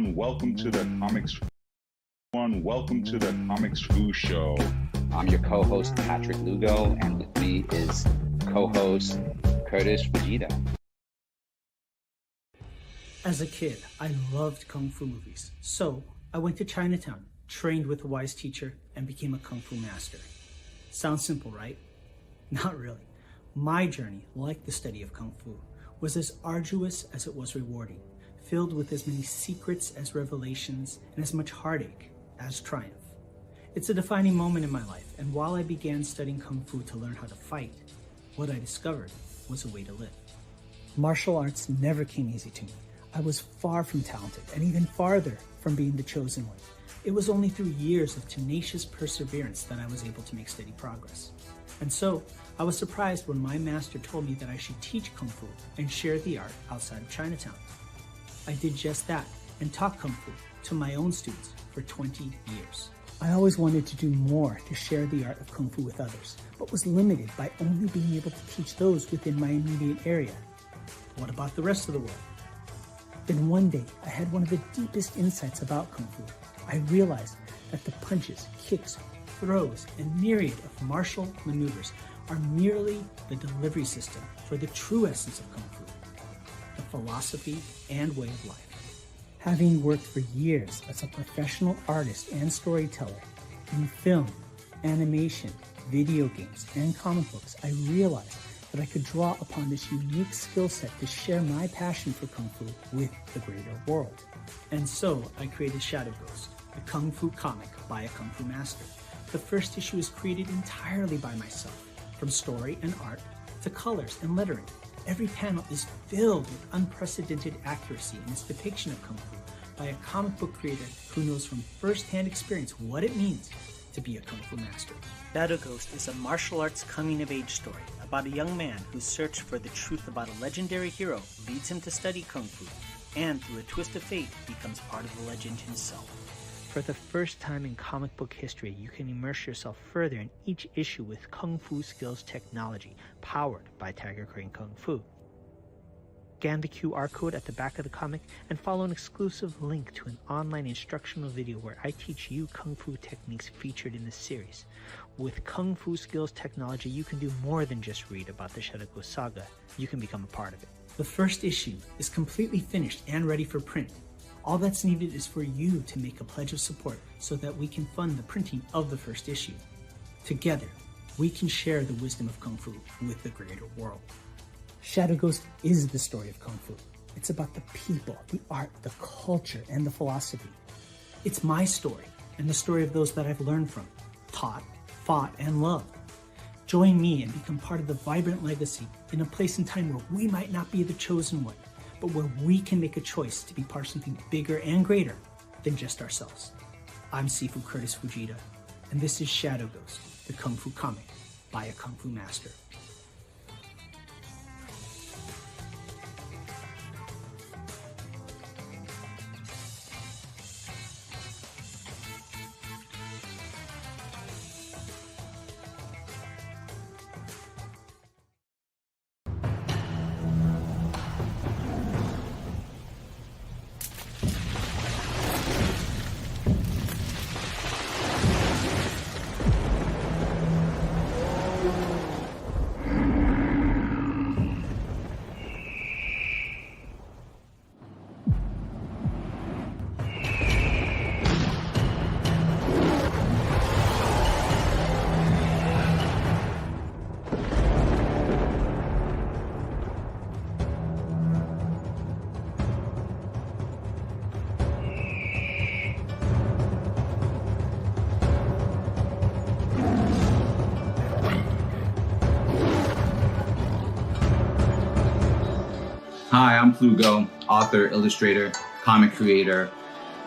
welcome to the Comics Fu Show. I'm your co-host Patrick Lugo, and with me is co-host Kurtis Fujita. As a kid, I loved Kung Fu movies, so I went to Chinatown, trained with a wise teacher, and became a Kung Fu master. Sounds simple, right? Not really. My journey, like the study of Kung Fu, was as arduous as it was rewarding, filled with as many secrets as revelations and as much heartache as triumph. It's a defining moment in my life, and while I began studying Kung Fu to learn how to fight, what I discovered was a way to live. Martial arts never came easy to me. I was far from talented, and even farther from being the chosen one. It was only through years of tenacious perseverance that I was able to make steady progress. And so, I was surprised when my master told me that I should teach Kung Fu and share the art outside of Chinatown. I did just that and taught Kung Fu to my own students for 20 years. I always wanted to do more to share the art of Kung Fu with others, but was limited by only being able to teach those within my immediate area. What about the rest of the world? Then one day, I had one of the deepest insights about Kung Fu. I realized that the punches, kicks, throws, and myriad of martial maneuvers are merely the delivery system for the true essence of Kung Fu, the philosophy and way of life. Having worked for years as a professional artist and storyteller in film, animation, video games, and comic books, I realized that I could draw upon this unique skill set to share my passion for Kung Fu with the greater world. And so I created Shadow Ghost, a Kung Fu comic by a Kung Fu master. The first issue is created entirely by myself, from story and art to colors and lettering. Every panel is filled with unprecedented accuracy in its depiction of Kung Fu by a comic book creator who knows from first-hand experience what it means to be a Kung Fu master. Shadow Ghost is a martial arts coming-of-age story about a young man whose search for the truth about a legendary hero leads him to study Kung Fu, and through a twist of fate, becomes part of the legend himself. For the first time in comic book history, you can immerse yourself further in each issue with Kung Fu skills technology, powered by Tiger Crane Kung Fu. Scan the QR code at the back of the comic and follow an exclusive link to an online instructional video where I teach you Kung Fu techniques featured in the series. With Kung Fu skills technology, you can do more than just read about the Shadow Ghost saga. You can become a part of it. The first issue is completely finished and ready for print. All that's needed is for you to make a pledge of support so that we can fund the printing of the first issue. Together, we can share the wisdom of Kung Fu with the greater world. Shadow Ghost is the story of Kung Fu. It's about the people, the art, the culture, and the philosophy. It's my story and the story of those that I've learned from, taught, fought, and loved. Join me and become part of the vibrant legacy in a place and time where we might not be the chosen one, but where we can make a choice to be part of something bigger and greater than just ourselves. I'm Sifu Kurtis Fujita, and this is Shadow Ghost, the Kung Fu comic by a Kung Fu master. Hi, I'm Lugo, author, illustrator, comic creator,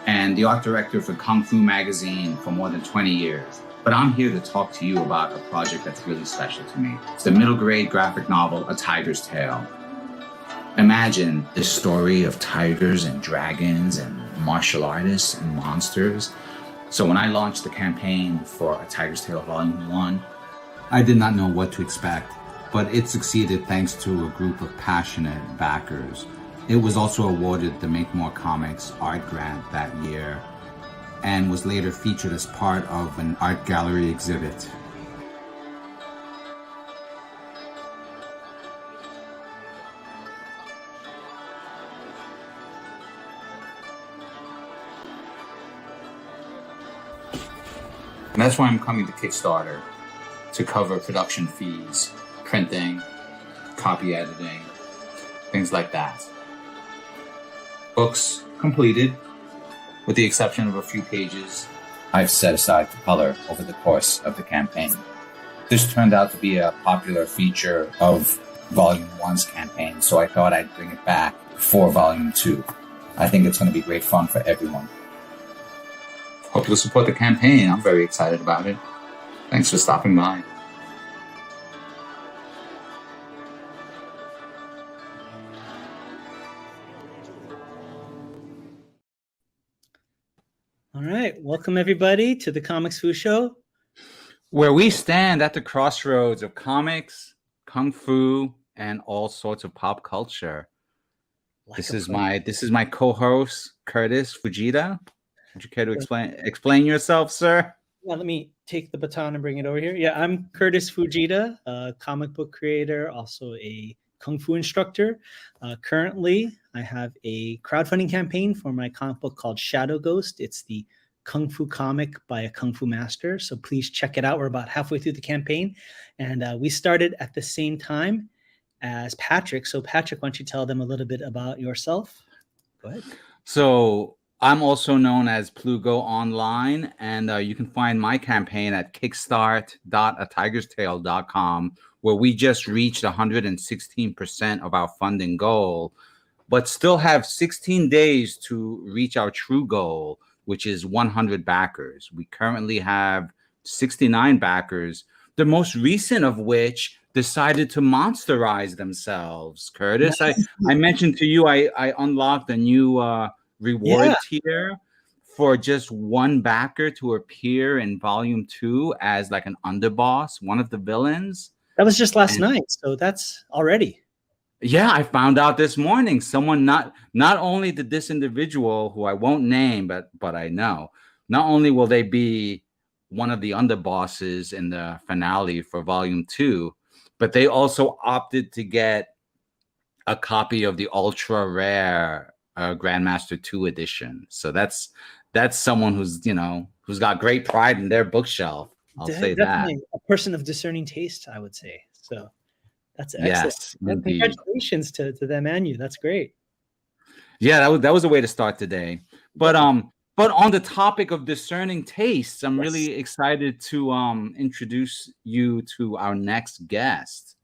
and the art director for Kung Fu magazine for more than 20 years. But I'm here to talk to you about a project that's really special to me. It's the middle grade graphic novel, A Tiger's Tale. Imagine this story of tigers and dragons and martial artists and monsters. So when I launched the campaign for A Tiger's Tale Volume 1, I did not know what to expect, but it succeeded thanks to a group of passionate backers It was also awarded the Make More Comics art grant that year and was later featured as part of an art gallery exhibit. And that's why I'm coming to Kickstarter, to cover production fees, printing, copy editing, things like that. Books completed, with the exception of a few pages I've set aside for color over the course of the campaign. This turned out to be a popular feature of Volume 1's campaign, so I thought I'd bring it back for Volume 2. I think it's going to be great fun for everyone. Hope you'll support the campaign. I'm very excited about it. Thanks for stopping by. All right, welcome everybody to the Comics Fu Show, where we stand at the crossroads of comics, kung fu, and all sorts of pop culture. This is my co-host Kurtis Fujita. Would you care to explain yourself, sir? Yeah, let me take the baton and bring it over here. Yeah, I'm Kurtis Fujita, a comic book creator, also a Kung Fu instructor. Currently, I have a crowdfunding campaign for my comic book called Shadow Ghost. It's the Kung Fu comic by a Kung Fu master. So please check it out. We're about halfway through the campaign. And we started at the same time as Patrick. So Patrick, why don't you tell them a little bit about yourself? Go ahead. So I'm also known as Lugo online, and you can find my campaign at kickstart.atigerstale.com, where we just reached 116% of our funding goal, but still have 16 days to reach our true goal, which is 100 backers. We currently have 69 backers, the most recent of which decided to monsterize themselves. Kurtis, I mentioned to you, I unlocked a new reward tier for just one backer to appear in Volume 2 as like an underboss, one of the villains. That was just last night, so that's already. Yeah, I found out this morning. Someone not only did this individual, who I won't name, but I know, not only will they be one of the underbosses in the finale for Volume 2, but they also opted to get a copy of the ultra rare Grandmaster 2 edition. So that's someone who's got great pride in their bookshelf. I'll say that. A person of discerning taste, I would say. So that's excellent. Yes, congratulations to them and you. That's great. Yeah, that was a way to start today. But on the topic of discerning tastes, I'm really excited to introduce you to our next guest.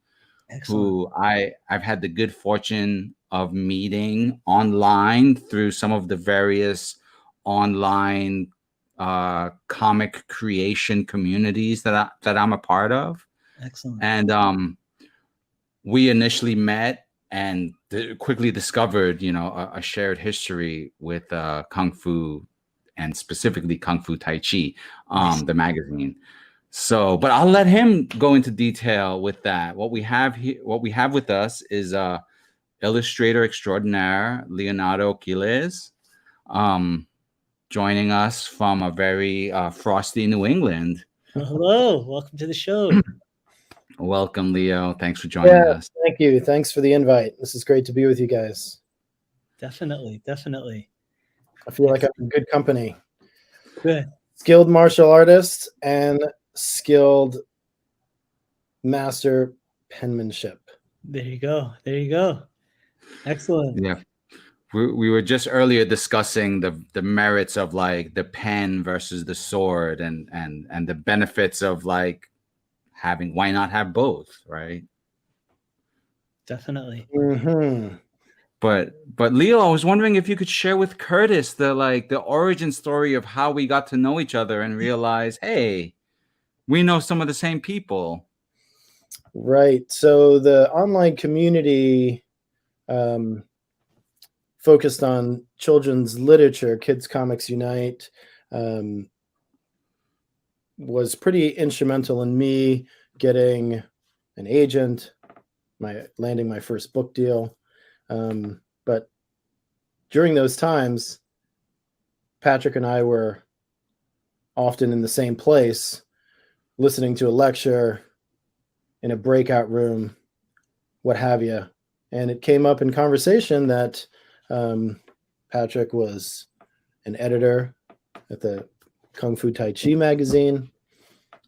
Excellent. Who I've had the good fortune of meeting online through some of the various online comic creation communities that I'm a part of. Excellent. And we initially met and quickly discovered, a shared history with Kung Fu, and specifically Kung Fu Tai Chi, the magazine. So, but I'll let him go into detail with that. What we have with us is illustrator extraordinaire Leonardo Quiles, joining us from a very frosty New England. Well, hello, welcome to the show. Welcome, Leo. Thanks for joining us. Thank you. Thanks for the invite. This is great to be with you guys. Definitely. I feel like I'm in good company. Good. Skilled martial artist and skilled master penmanship. There you go. Excellent. Yeah. We were just earlier discussing the merits of like the pen versus the sword and the benefits of like why not have both, right? Definitely. Mm-hmm. But Leo, I was wondering if you could share with Kurtis the origin story of how we got to know each other and realize, hey, we know some of the same people. Right. So the online community focused on children's literature, Kids Comics Unite, was pretty instrumental in me getting an agent, landing my first book deal. But during those times, Patrick and I were often in the same place, listening to a lecture in a breakout room, what have you. And it came up in conversation that Patrick was an editor at the Kung Fu Tai Chi magazine.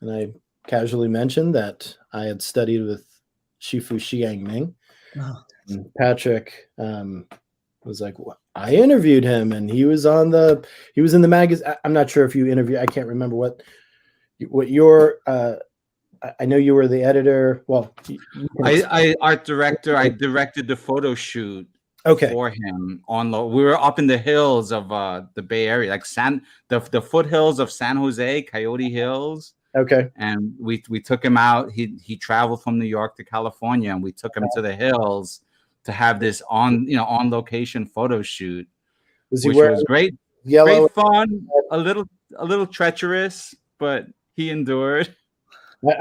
And I casually mentioned that I had studied with Shifu Xiang Ming. Oh. And Patrick was like, well, I interviewed him and he was in the magazine. I'm not sure if you interviewed, I can't remember what your, I know you were the editor. Well, I art director. I directed the photo shoot for him on we were up in the hills of the Bay Area, like the foothills of San Jose, Coyote Hills. Okay. And we took him out. He traveled from New York to California, and we took him to the hills to have this on location photo shoot, which was great. Yellow, great fun, a little treacherous, but he endured.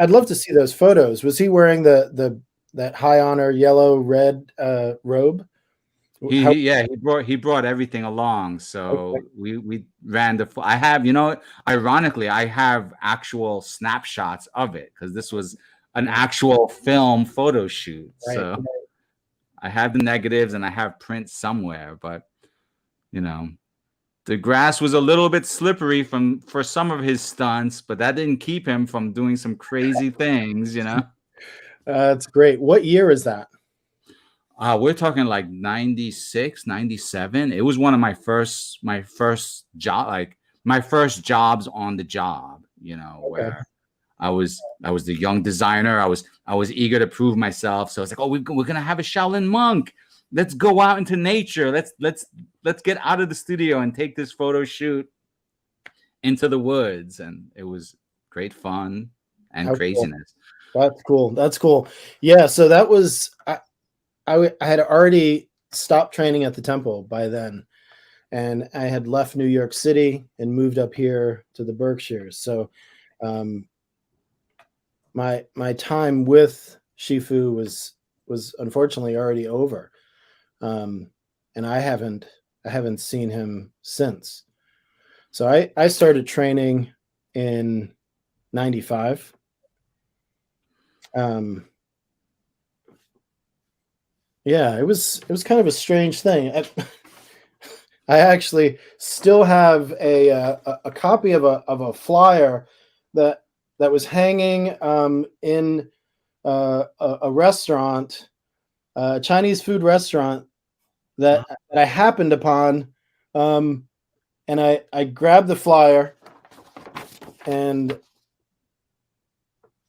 I'd love to see those photos. Was he wearing that high honor yellow red robe? He brought everything along. So we ran I have, ironically, I have actual snapshots of it because this was an actual film photo shoot. Right, so I have the negatives and I have prints somewhere, but the grass was a little bit slippery for some of his stunts, but that didn't keep him from doing some crazy things, That's great. What year is that? We're talking like 96, 97. It was one of my first job, like my first jobs on the job, where I was the young designer. I was eager to prove myself. So it's like, oh, we're going to have a Shaolin monk. Let's go out into nature. Let's get out of the studio and take this photo shoot into the woods. And it was great fun and craziness. Cool. That's cool. Yeah. So that was, I had already stopped training at the temple by then, and I had left New York City and moved up here to the Berkshires. So my time with Shifu was unfortunately already over. And I haven't seen him since. So I started training in 95. Yeah, it was kind of a strange thing. I actually still have a copy of a flyer that was hanging in a restaurant, a Chinese food restaurant that I happened upon, and I grabbed the flyer and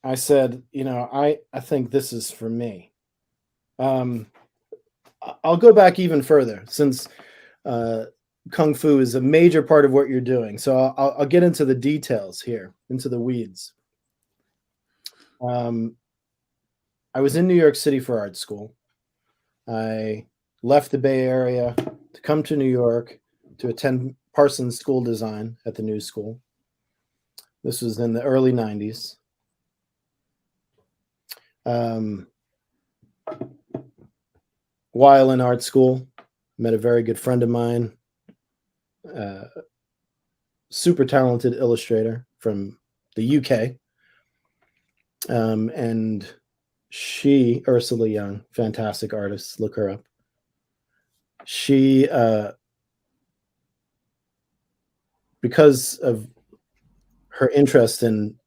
I said, I think this is for me. I'll go back even further since Kung Fu is a major part of what you're doing. So I'll get into the details here, into the weeds. I was in New York City for art school. I left the Bay Area to come to New York to attend Parsons School Design at the New School. This was in the early 90s. While in art school, met a very good friend of mine, super talented illustrator from the UK. And she, Ursula Young, fantastic artist, look her up. She, because of her interest in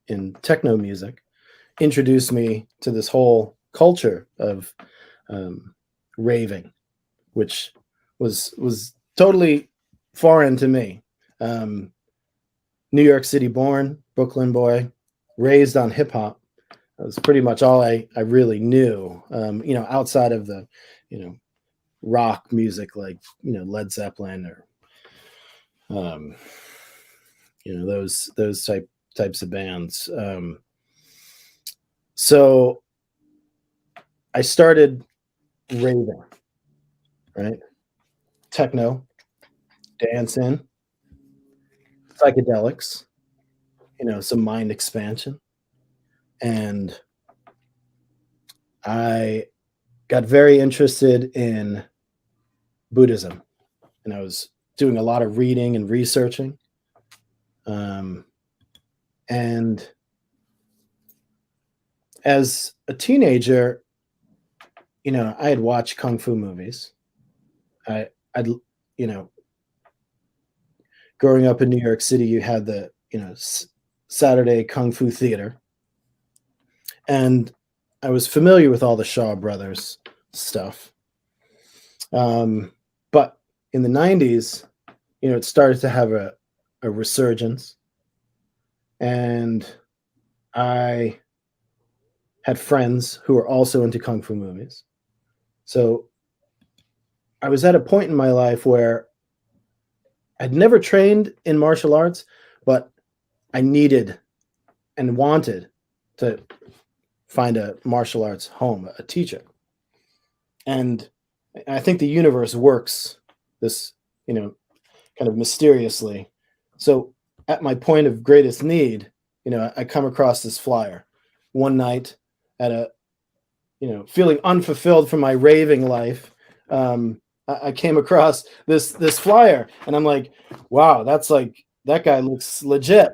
techno music, introduced me to this whole culture of raving, which was totally foreign to me. New York City born, Brooklyn boy, raised on hip hop. That was pretty much all I really knew. Outside of the, rock music like Led Zeppelin or those types of bands. So I started raving, right? Techno, dancing, psychedelics, some mind expansion. And I got very interested in Buddhism and I was doing a lot of reading and researching. And as a teenager, I had watched kung fu movies. I'd, growing up in New York City, you had the, Saturday Kung Fu Theater. And I was familiar with all the Shaw Brothers stuff. But in the 90s, it started to have a resurgence. And I had friends who were also into kung fu movies. So I was at a point in my life where I'd never trained in martial arts, but I needed and wanted to find a martial arts home, a teacher. And I think the universe works this, kind of mysteriously. So at my point of greatest need, I come across this flyer one night at a, feeling unfulfilled from my raving life. I came across this flyer, and I'm like, wow, that's like, that guy looks legit,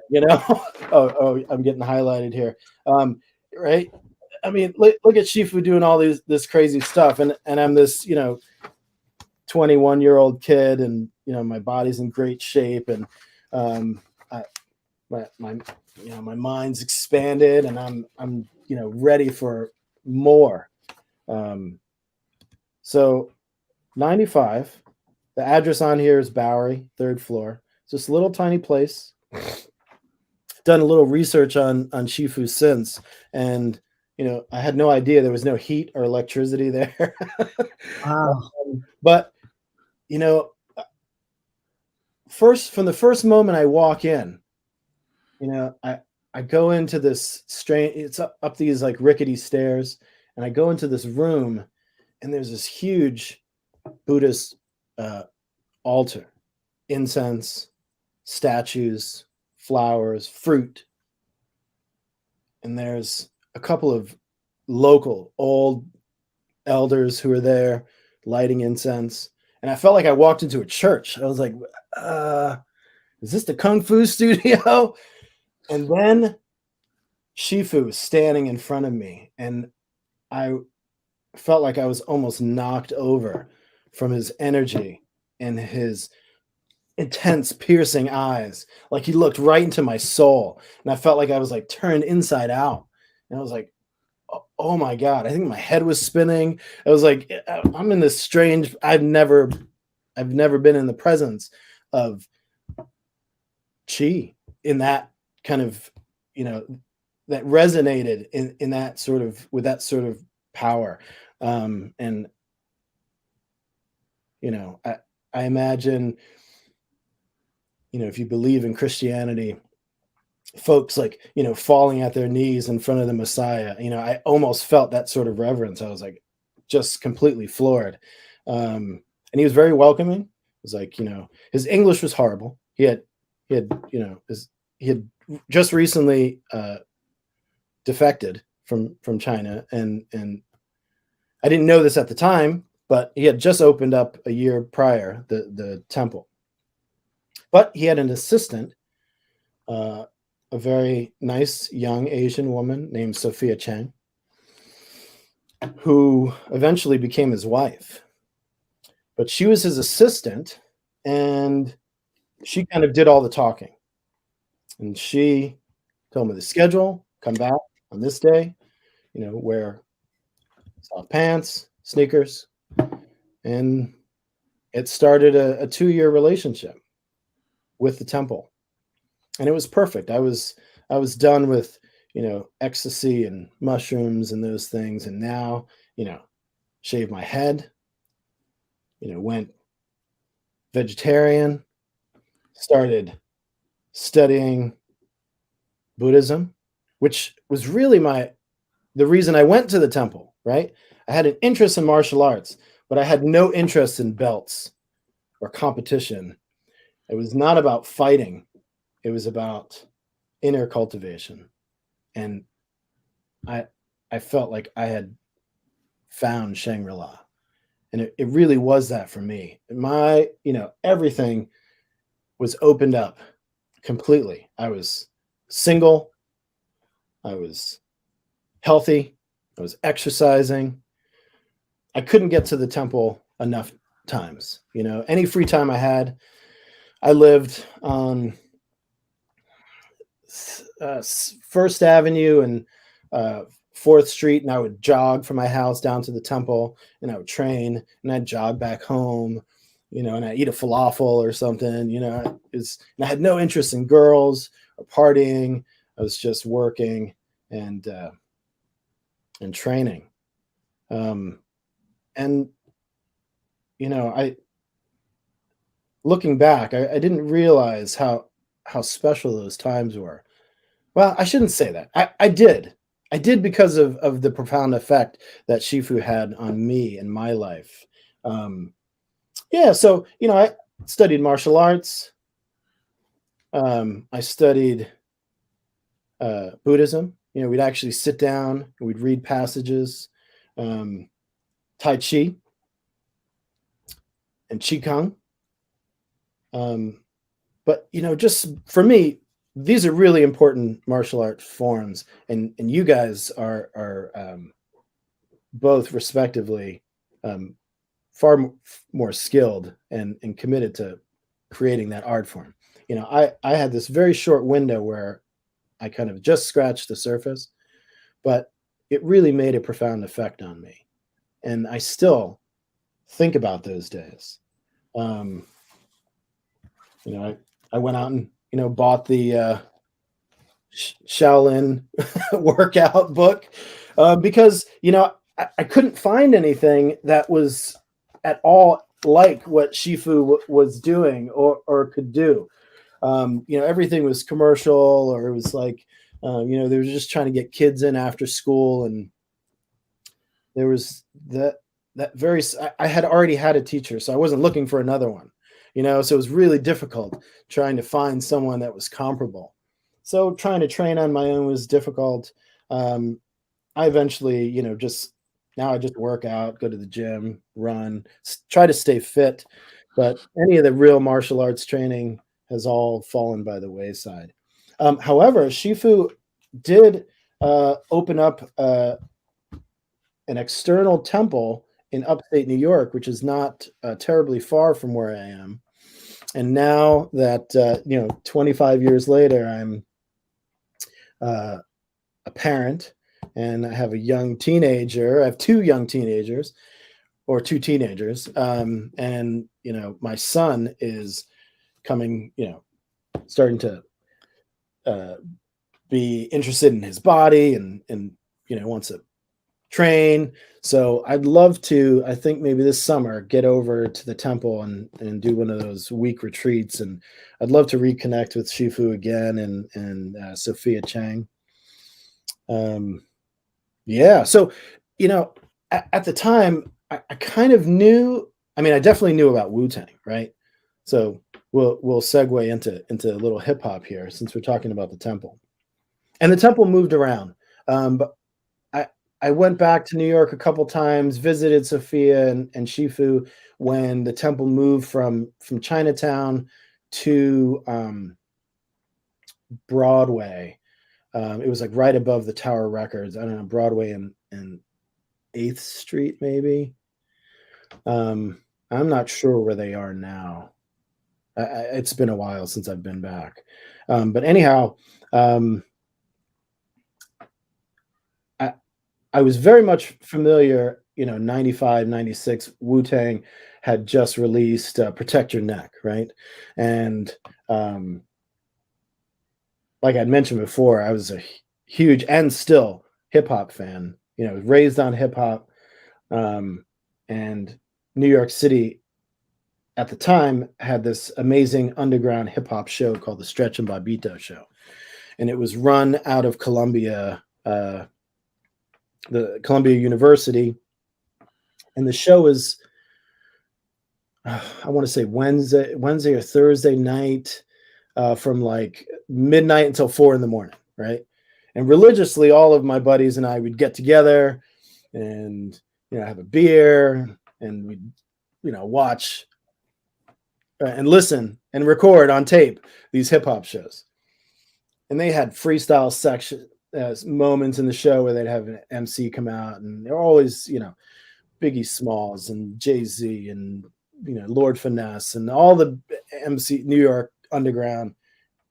oh, I'm getting highlighted here. Right. I mean, look at Shifu doing all this crazy stuff. And I'm this, 21-year-old kid, and, my body's in great shape, and my mind's expanded, and I'm ready for more. So 95, the address on here is Bowery, 3rd floor. It's this little tiny place. Done a little research on Shifu since, and I had no idea there was no heat or electricity there. Wow. But from the first moment I walk in, I go into this strange, it's up these like rickety stairs, and I go into this room, and there's this huge Buddhist altar, incense, statues, flowers, fruit. And there's a couple of local old elders who are there lighting incense. And I felt like I walked into a church. I was like, is this the Kung Fu studio? And then Shifu was standing in front of me, and I felt like I was almost knocked over from his energy and his intense, piercing eyes. Like he looked right into my soul, and I felt like I was like turned inside out. And I was like, oh my God, I think my head was spinning. I was like, I'm in this strange, I've never been in the presence of chi in that kind of, that resonated in that sort of, with that sort of power. And I imagine, if you believe in Christianity, folks like, falling at their knees in front of the Messiah, I almost felt that sort of reverence. I was like, just completely floored. And he was very welcoming. It was like, his English was horrible. He had just recently defected from China, and I didn't know this at the time, but he had just opened up a year prior the temple. But he had an assistant, a very nice young Asian woman named Sophia Chang, who eventually became his wife. But she was his assistant, and she kind of did all the talking. And she told me the schedule, come back on this day, wear soft pants, sneakers. And it started a 2-year relationship with the temple. And it was perfect. I was done with, ecstasy and mushrooms and those things. And now, shaved my head, went vegetarian, started studying Buddhism, which was really the reason I went to the temple, right? I had an interest in martial arts, but I had no interest in belts or competition. It was not about fighting. It was about inner cultivation. And I felt like I had found Shangri-La. And it really was that for me. My, everything was opened up completely. I was single. I was healthy. I was exercising. I couldn't get to the temple enough times. Any free time I had, I lived on First Avenue and 4th Street, and I would jog from my house down to the temple, and I would train, and I'd jog back home, and I'd eat a falafel or something, and I had no interest in girls or partying. I was just working and training. And, I looking back, I didn't realize how special those times were. Well, I shouldn't say that. I did. I did because of the profound effect that Shifu had on me and my life. So, I studied martial arts. I studied Buddhism. We'd actually sit down and we'd read passages, Tai Chi and Qigong. But, just for me, these are really important martial art forms, and you guys are both respectively far more skilled and committed to creating that art form. I had this very short window where I kind of just scratched the surface, but it really made a profound effect on me. And I still think about those days. I went out and, bought the Shaolin workout book because, I couldn't find anything that was at all like what Shifu was doing or could do. Everything was commercial, or it was like, they were just trying to get kids in after school. And there was that I had already had a teacher, so I wasn't looking for another one, so it was really difficult trying to find someone that was comparable. So trying to train on my own was difficult. I eventually, I just work out, go to the gym, run, try to stay fit. But any of the real martial arts training has all fallen by the wayside. However, Shifu did open up an external temple in upstate New York, which is not terribly far from where I am. And now that, 25 years later, I'm a parent, and I have a young teenager. I have two young teenagers, or two teenagers. And, my son is coming, starting to be interested in his body and wants to train. So I'd love to, I think maybe this summer, get over to the temple and do one of those week retreats. And I'd love to reconnect with Shifu again and Sophia Chang. So, at the time, I kind of knew, I definitely knew about Wu-Tang, right? So we'll segue into a little hip hop here, since we're talking about the temple. And the temple moved around. But I went back to New York a couple times, visited Sophia and Shifu when the temple moved from Chinatown to Broadway. It was like right above the Tower Records. I don't know, Broadway and 8th Street, maybe. I'm not sure where they are now. It's been a while since I've been back. But anyhow, I was very much familiar, 95, 96, Wu-Tang had just released Protect Your Neck, right? And like I'd mentioned before, I was a huge and still hip-hop fan, raised on hip-hop. And New York City at the time had this amazing underground hip-hop show called the Stretch and Bobbito Show. And it was run out of Columbia, the Columbia University. And the show was, I want to say Wednesday or Thursday night, from like midnight until 4 a.m, right? And religiously, all of my buddies and I would get together and, have a beer, and we'd, watch and listen and record on tape these hip hop shows. And they had freestyle section moments in the show where they'd have an MC come out, and they're always, Biggie Smalls and Jay-Z and, Lord Finesse and all the MC New York Underground.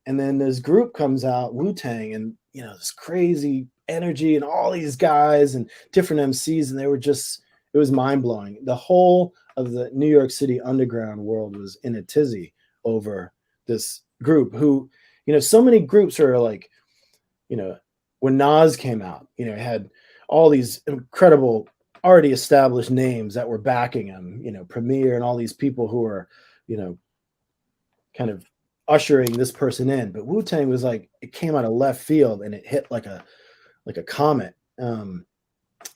And then this group comes out, Wu-Tang, and, this crazy energy and all these guys and different MCs. And they were just, it was mind blowing. The whole of the New York City underground world was in a tizzy over this group who, so many groups are like, when Nas came out, had all these incredible, already established names that were backing him, Premier and all these people who were, kind of ushering this person in. But Wu-Tang was like, it came out of left field and it hit like a comet.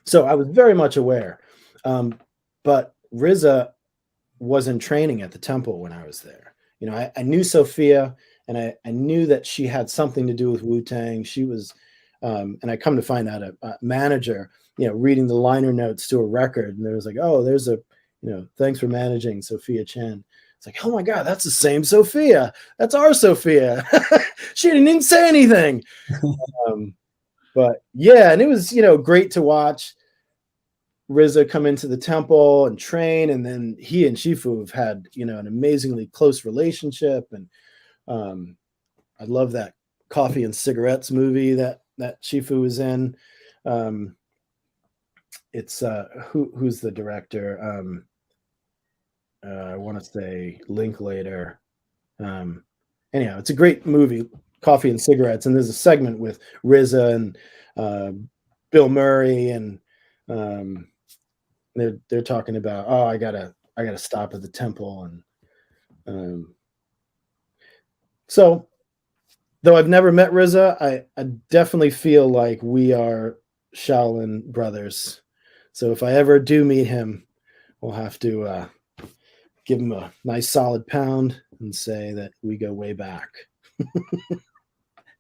So I was very much aware. But RZA was in training at the temple when I was there. I knew Sophia, and I knew that she had something to do with Wu-Tang. She was, and I come to find out a manager, reading the liner notes to a record, and there was like, oh, there's a, thanks for managing Sophia Chen. It's like, oh my God, that's the same Sophia. That's our Sophia. She didn't even say anything. But yeah, and it was, great to watch RZA come into the temple and train, and then he and Shifu have had, an amazingly close relationship. And I love that Coffee and Cigarettes movie that Shifu was in. It's who's the director? I want to say Linklater. Anyhow, it's a great movie, Coffee and Cigarettes, and there's a segment with RZA and Bill Murray, and they're talking about, oh, I gotta stop at the temple, and so though I've never met RZA, I definitely feel like we are Shaolin brothers. So if I ever do meet him, we'll have to give him a nice solid pound and say that we go way back.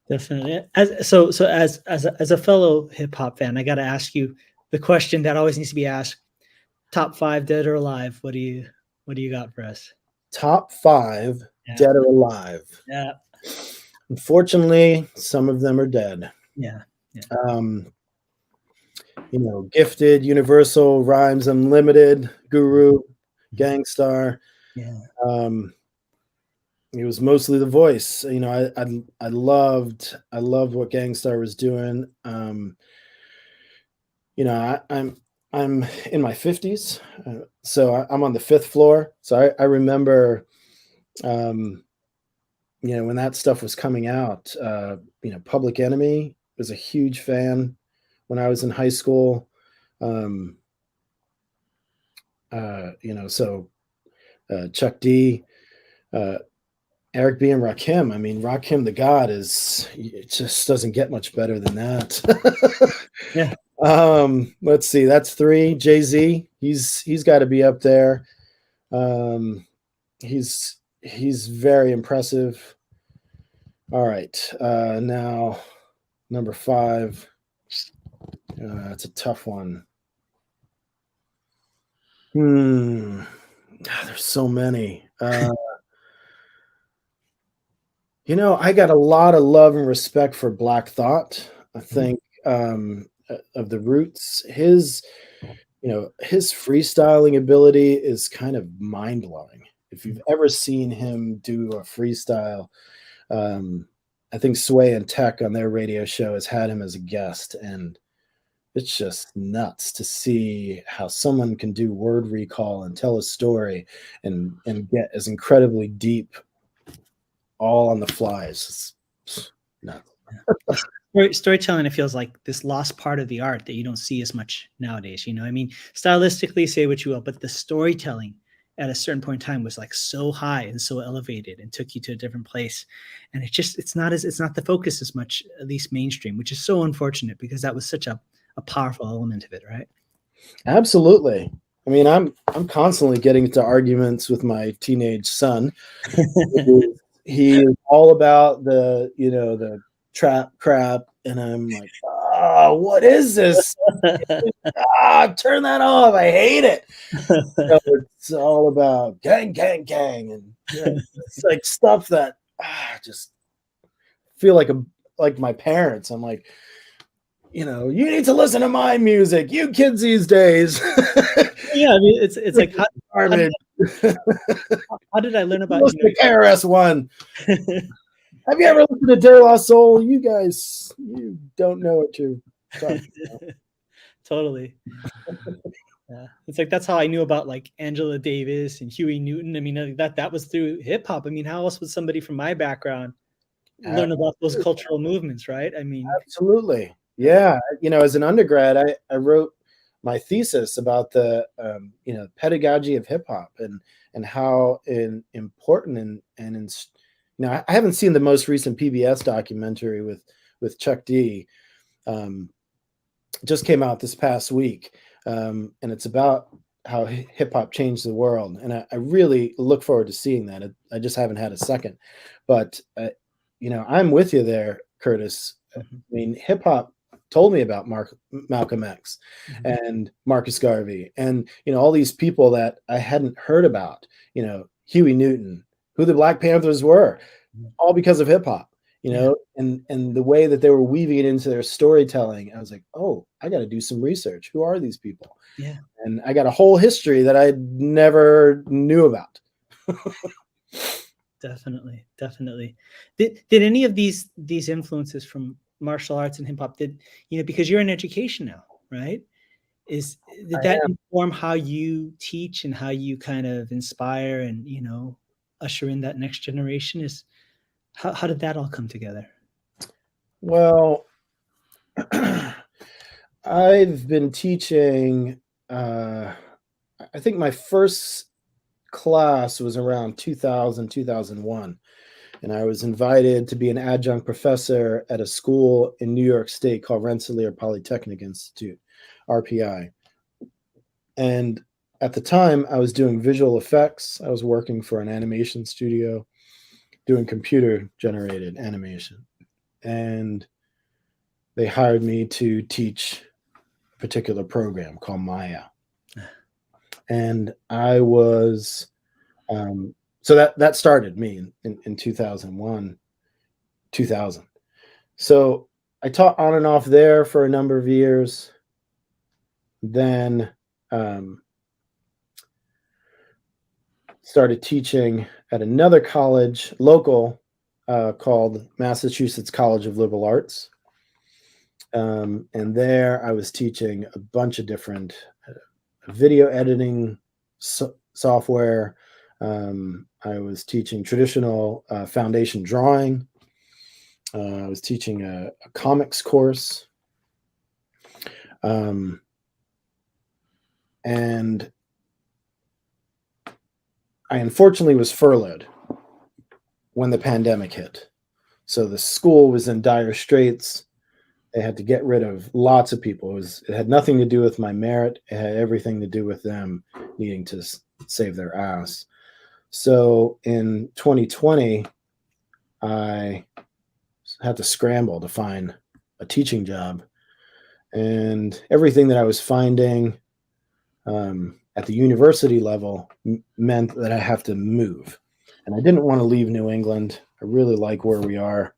Definitely. As a fellow hip hop fan, I got to ask you the question that always needs to be asked: top 5 dead or alive. What do you got for us? Top 5 dead or alive. Yeah. Unfortunately, some of them are dead. Yeah. Gifted, Universal, Rhymes Unlimited, Guru, Gangstar. Yeah. It was mostly the voice. I loved what Gangstar was doing. I'm in my 50s, so I'm on the 5th floor. So I remember, when that stuff was coming out. Public Enemy was a huge fan when I was in high school. Chuck D, Eric B. and Rakim. I mean, Rakim the God it just doesn't get much better than that. Yeah. Let's see, that's 3. Jay-Z, he's got to be up there. He's very impressive. All right, now number 5. It's a tough one. There's so many. I got a lot of love and respect for Black Thought. I think of the Roots, his freestyling ability is kind of mind blowing. If you've ever seen him do a freestyle, I think Sway and Tech on their radio show has had him as a guest, and it's just nuts to see how someone can do word recall and tell a story and get as incredibly deep all on the fly. It's nuts. Storytelling, it feels like this lost part of the art that you don't see as much nowadays. I mean, stylistically, say what you will, but the storytelling at a certain point in time was like so high and so elevated and took you to a different place. And it's not the focus as much, at least mainstream, which is so unfortunate because that was such a powerful element of it, right? Absolutely. I mean, I'm constantly getting into arguments with my teenage son. He is all about the trap crap, and I'm like, what is this? Turn that off. I hate it. It's all about gang, gang, gang, and it's like stuff that just feel like my parents. I'm like, you need to listen to my music, you kids these days. Yeah, I mean, it's like how did I learn about listen to KRS-One? Have you ever listened to De La Soul? You guys, you don't know what you're talking about. Totally. Yeah, it's like that's how I knew about like Angela Davis and Huey Newton. I mean, that was through hip hop. I mean, how else would somebody from my background learn about those cultural movements, right? I mean, absolutely. Yeah, as an undergrad, I wrote my thesis about the pedagogy of hip hop and how important and I haven't seen the most recent PBS documentary with Chuck D. Just came out this past week, and it's about how hip hop changed the world, and I really look forward to seeing that. I just haven't had a second, but I'm with you there, Kurtis. I mean, hip hop told me about Malcolm X and Marcus Garvey and all these people that I hadn't heard about, Huey Newton, who the Black Panthers were, all because of hip hop, and the way that they were weaving it into their storytelling. I was like, oh, I got to do some research. Who are these people? Yeah. And I got a whole history that I never knew about. Definitely. Did any of these influences from martial arts and hip hop because you're in education now, right? Did that inform how you teach and how you kind of inspire and usher in that next generation? How did that all come together? Well, I've been teaching. I think my first class was around 2000, 2001. And I was invited to be an adjunct professor at a school in New York State called Rensselaer Polytechnic Institute, RPI. And at the time, I was doing visual effects. I was working for an animation studio, doing computer-generated animation. And they hired me to teach a particular program called Maya. And I was... so that started me in 2001, 2000. So I taught on and off there for a number of years. Then started teaching at another college, local, called Massachusetts College of Liberal Arts. And there I was teaching a bunch of different video editing software. I was teaching traditional foundation drawing. I was teaching a comics course. And I unfortunately was furloughed when the pandemic hit. So the school was in dire straits. They had to get rid of lots of people. It had nothing to do with my merit. It had everything to do with them needing to save their ass. So in 2020, I had to scramble to find a teaching job. And everything that I was finding at the university level meant that I have to move. And I didn't want to leave New England. I really like where we are.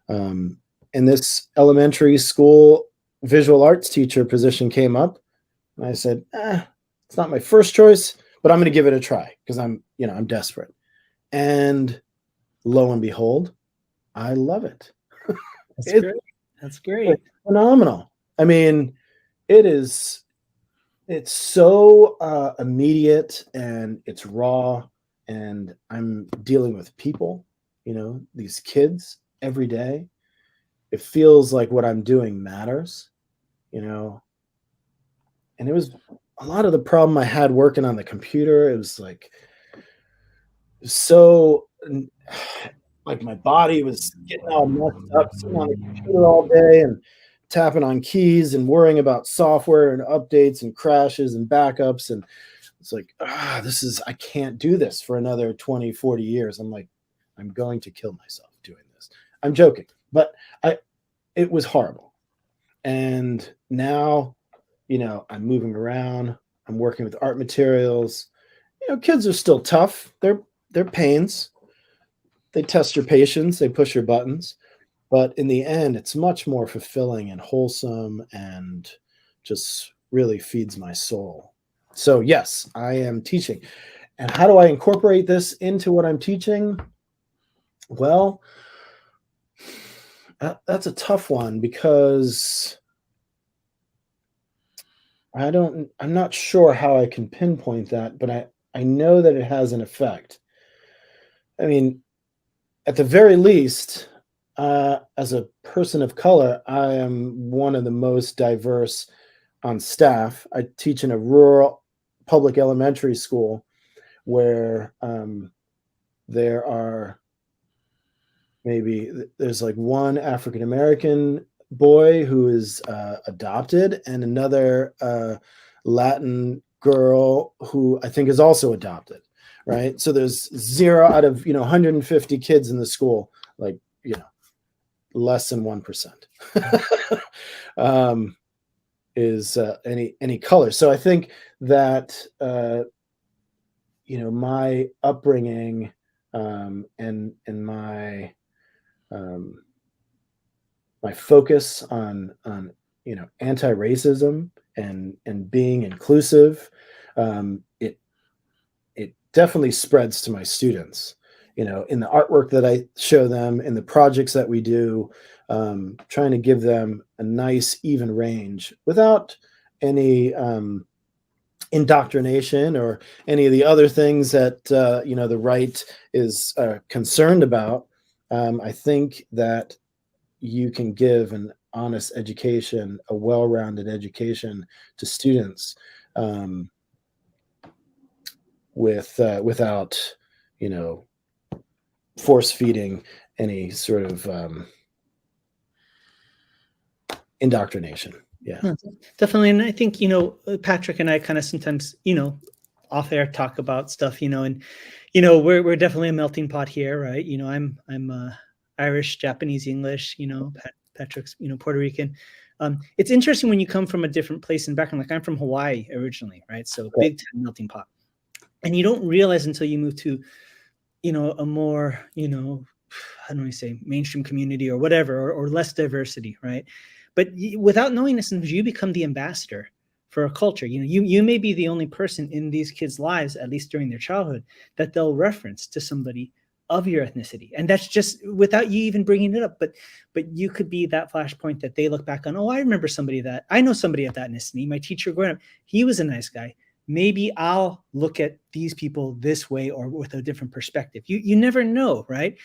And this elementary school visual arts teacher position came up. And I said, it's not my first choice, but I'm going to give it a try because I'm desperate. And lo and behold, I love it. That's great. It's phenomenal. I mean, it's so immediate and it's raw, and I'm dealing with people, these kids every day. It feels like what I'm doing matters, and it was a lot of the problem I had working on the computer. It was so like my body was getting all messed up, sitting on the computer all day and tapping on keys and worrying about software and updates and crashes and backups. And it's like, I can't do this for another 20, 40 years. I'm like, I'm going to kill myself doing this. I'm joking, but it was horrible. And now I'm moving around, I'm working with art materials. Kids are still tough. They're pains. They test your patience, they push your buttons. But in the end, it's much more fulfilling and wholesome and just really feeds my soul. So yes, I am teaching. And how do I incorporate this into what I'm teaching? Well, that's a tough one because I'm not sure how I can pinpoint that, but I know that it has an effect. I mean, at the very least, as a person of color, I am one of the most diverse on staff. I teach in a rural public elementary school where there's like one African American boy who is adopted and another Latin girl who I think is also adopted, right? So there's 0 out of 150 kids in the school, like less than 1% is any color. So I think that my upbringing and my my focus on anti-racism and being inclusive, it definitely spreads to my students. In the artwork that I show them, in the projects that we do, trying to give them a nice even range without any indoctrination or any of the other things that the right is concerned about. I think that you can give an honest education, a well-rounded education to students without force feeding any sort of indoctrination. Yeah, definitely. And I think Patrick and I kind of sometimes off air talk about stuff, and we're definitely a melting pot here, right? I'm Irish, Japanese, English. Patrick's Puerto Rican. It's interesting when you come from a different place and background. Like I'm from Hawaii originally, right? So big time melting pot, and you don't realize until you move to a more, how do I say, mainstream community or whatever, or less diversity, right? But without knowing this, you become the ambassador for a culture. You may be the only person in these kids' lives, at least during their childhood, that they'll reference to somebody of your ethnicity. And that's just without you even bringing it up. But you could be that flashpoint that they look back on, I remember I know somebody of that ethnicity. My teacher growing up, he was a nice guy. Maybe I'll look at these people this way or with a different perspective. You never know, right?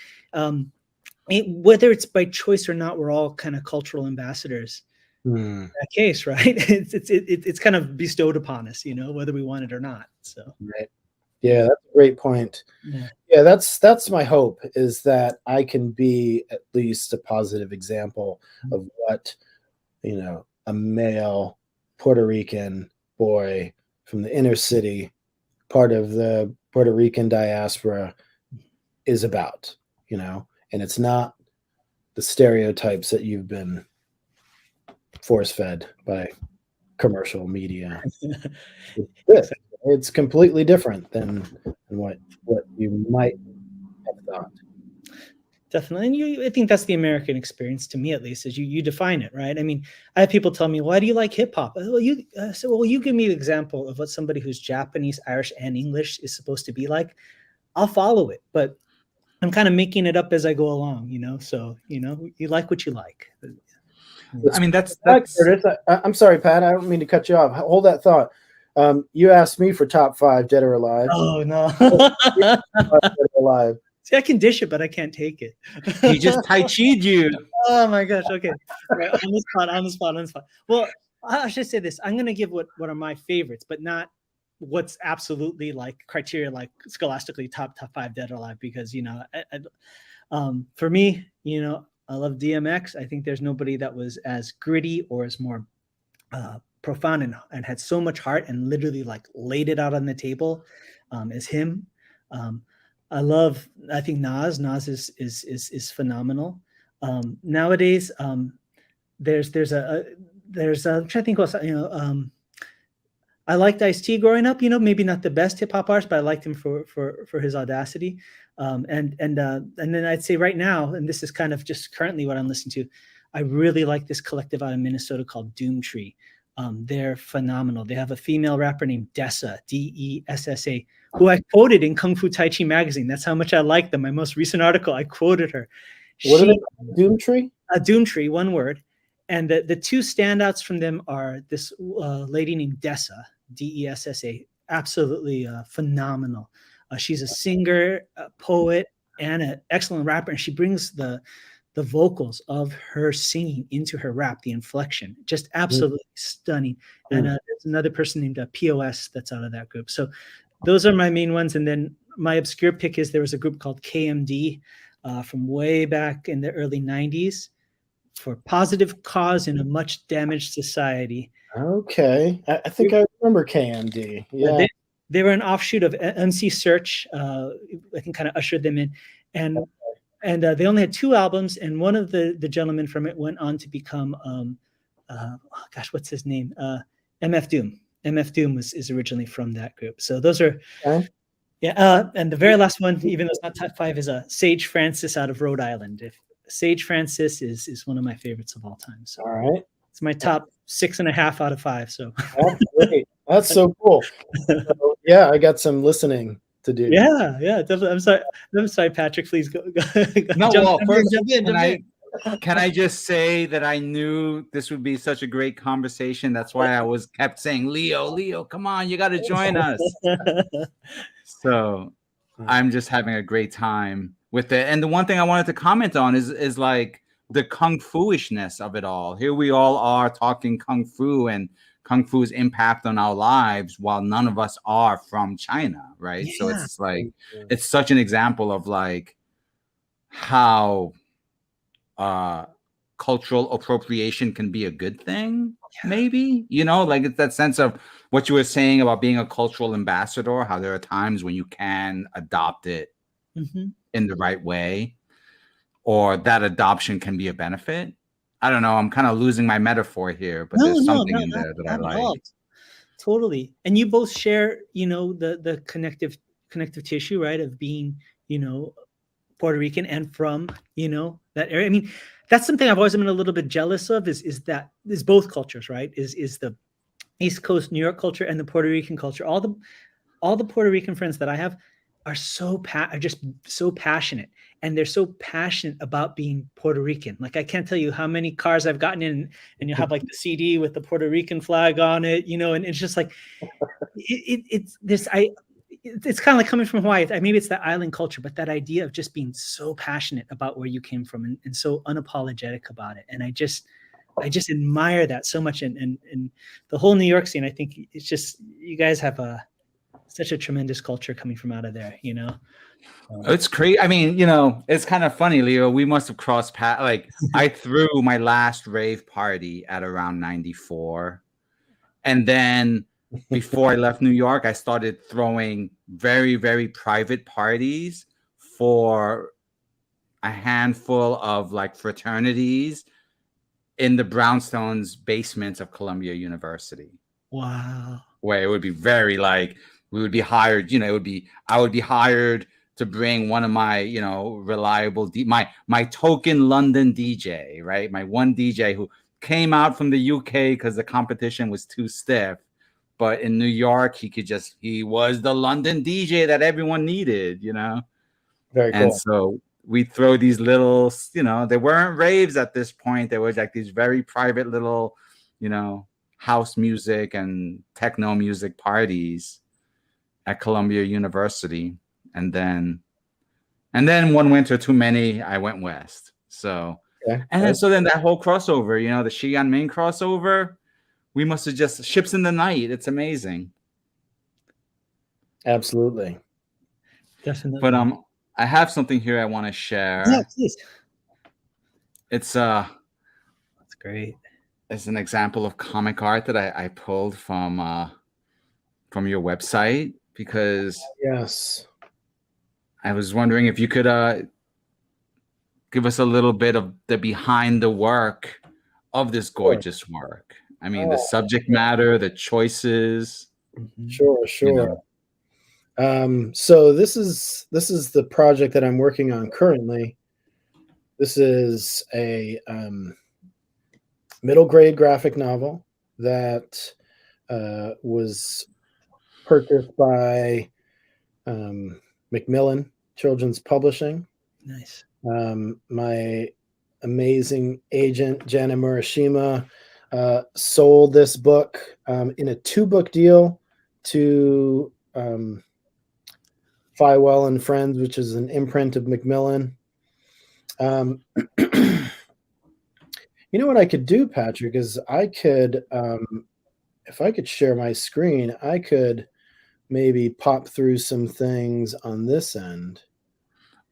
Whether it's by choice or not, we're all kind of cultural ambassadors. In that case, right? It's kind of bestowed upon us, whether we want it or not. So, right. Yeah, that's a great point. Yeah, that's my hope, is that I can be at least a positive example of what a male Puerto Rican boy from the inner city, part of the Puerto Rican diaspora, is about, and it's not the stereotypes that you've been force-fed by commercial media. It's completely different than what you might have thought. Definitely. And I think that's the American experience, to me at least, is you define it, right? I mean, I have people tell me, why do you like hip hop? Well, you give me an example of what somebody who's Japanese, Irish, and English is supposed to be like. I'll follow it, but I'm kind of making it up as I go along, so, you like what you like. I mean, that's Curtis, I'm sorry, Pat, I don't mean to cut you off. Hold that thought. You asked me for top 5 dead or alive. Oh, no. Dead or alive. See, I can dish it, but I can't take it. He just Tai Chi'd you. Oh my gosh. Okay. Right, on the spot. Well, I should say this. I'm going to give what are my favorites, but not what's absolutely like criteria, like scholastically top 5 dead or alive, because, for me, I love DMX. I think there's nobody that was as gritty or as more profound and had so much heart and literally like laid it out on the table as him. I think Nas is phenomenal. Nowadays, there's there's I'm trying to think what I liked Ice-T growing up. Maybe not the best hip hop artist, but I liked him for his audacity. And then I'd say right now, and this is kind of just currently what I'm listening to, I really like this collective out of Minnesota called Doomtree. They're phenomenal. They have a female rapper named Dessa, Dessa, who I quoted in Kung Fu Tai Chi magazine. That's how much I like them. My most recent article, I quoted her. What are they called? Doomtree? Doomtree, one word. And the two standouts from them are this lady named Dessa, Dessa, absolutely phenomenal. She's a singer, a poet, and an excellent rapper. And she brings the vocals of her singing into her rap, the inflection, just absolutely stunning. And there's another person named POS that's out of that group. So those are my main ones. And then my obscure pick is there was a group called KMD from way back in the early 90s for positive cause in a much damaged society. Okay. I think I remember KMD. Yeah. They were an offshoot of MC Search. I think kind of ushered them in. And they only had 2 albums, and one of the gentlemen from it went on to become, what's his name? MF Doom. MF Doom is originally from that group. So those are, and the very last one, even though it's not top 5, is Sage Francis out of Rhode Island. Sage Francis is one of my favorites of all time. So all right, it's my top 6.5 out of 5. So that's great. That's so cool. So, yeah, I got some listening to do. Yeah, definitely. I'm sorry, Patrick. Please go. No, well, first, jump in. Can I just say that I knew this would be such a great conversation. That's why I kept saying, Leo, come on, you got to join us. So I'm just having a great time with it. And the one thing I wanted to comment on is like the kung fu-ishness of it all. Here we all are talking kung fu and kung fu's impact on our lives, while none of us are from China, right? Yeah. So it's like it's such an example of like how cultural appropriation can be a good thing, maybe, like it's that sense of what you were saying about being a cultural ambassador, how there are times when you can adopt it in the right way, or that adoption can be a benefit. I don't know. I'm kind of losing my metaphor here, but there's something in there that I like. Totally. And you both share, the connective tissue, right, of being, Puerto Rican and from, that area. I mean, that's something I've always been a little bit jealous of is both cultures, right? Is the East Coast New York culture and the Puerto Rican culture. All the Puerto Rican friends that I have are just so passionate, and they're so passionate about being Puerto Rican. Like, I can't tell you how many cars I've gotten in, and you have like the CD with the Puerto Rican flag on it, and it's just like it's kind of like coming from Hawaii. Maybe it's that island culture, but that idea of just being so passionate about where you came from and so unapologetic about it. And I just admire that so much. And the whole New York scene, I think it's just, you guys have such a tremendous culture coming from out of there, It's crazy. I mean, it's kind of funny, Leo. We must have crossed paths. Like, I threw my last rave party at around 94. And then before I left New York, I started throwing very, very private parties for a handful of like fraternities in the brownstones basements of Columbia University. Wow. Where it would be very like, we would be hired, I would be hired to bring one of my, reliable, my token London DJ, right? My one DJ who came out from the UK because the competition was too stiff. But in New York, he was the London DJ that everyone needed, Very cool. And so we throw these little, they weren't raves at this point. There was like these very private little, house music and techno music parties at Columbia University. And then one winter too many, I went west. So, so then that whole crossover, the Xi'an Ming crossover, we must have just ships in the night. It's amazing. Absolutely. Definitely. But I have something here I want to share. Yeah, please. It's that's great. It's an example of comic art that I pulled from your website, because yes, I was wondering if you could give us a little bit of the behind the work of this gorgeous work. I mean, the subject matter, the choices. Sure. So this is the project that I'm working on currently. This is a middle grade graphic novel that was purchased by Macmillan Children's Publishing. Nice. My amazing agent, Jana Murashima, sold this book in a 2-book deal to Fywell and Friends, which is an imprint of Macmillan. You know what I could do, Patrick, is I could, if I could share my screen, I could maybe pop through some things on this end.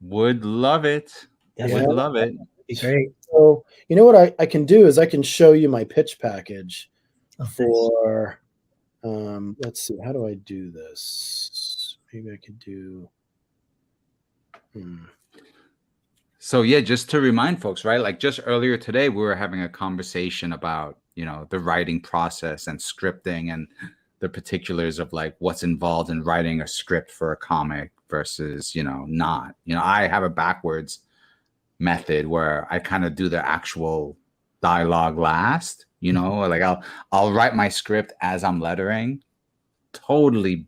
Would love it. Definitely. Would love it. Be great. So, you know what I can do is I can show you my pitch package for, let's see, how do I do this? Maybe I could do, So yeah, just to remind folks, right? Like just earlier today, we were having a conversation about, you know, the writing process and scripting and the particulars of like what's involved in writing a script for a comic versus, you know, not. You know, I have a backwards method where I kind of do the actual dialogue last, you know, like I'll write my script as I'm lettering. Totally,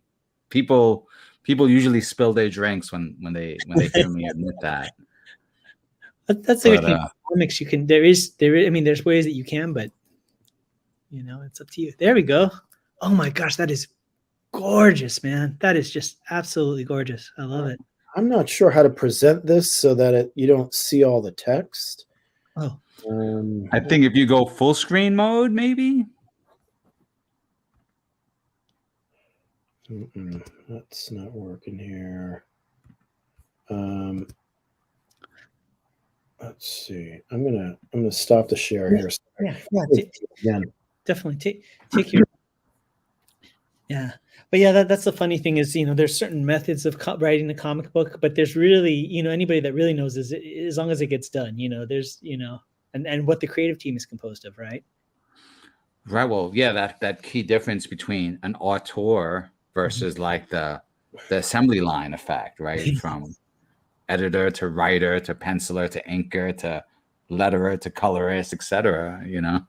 people usually spill their drinks when they hear me admit that. That's the good thing. Comics, you can. I mean, there's ways that you can, but you know, it's up to you. There we go. Oh my gosh, that is gorgeous, man. That is just absolutely gorgeous. I love it. I'm not sure how to present this so that you don't see all the text. Oh, I think if you go full screen mode, maybe. That's not working here. Let's see. I'm gonna stop the share here. Yeah. Definitely take your. Yeah, but yeah, that's the funny thing is, you know, there's certain methods of writing a comic book, but there's really, you know, anybody that really knows is as long as it gets done, you know, there's, you know, and what the creative team is composed of, right? Right. Well, yeah, that key difference between an auteur versus like the assembly line effect, right? From editor to writer to penciler to inker to letterer to colorist, etc. You know.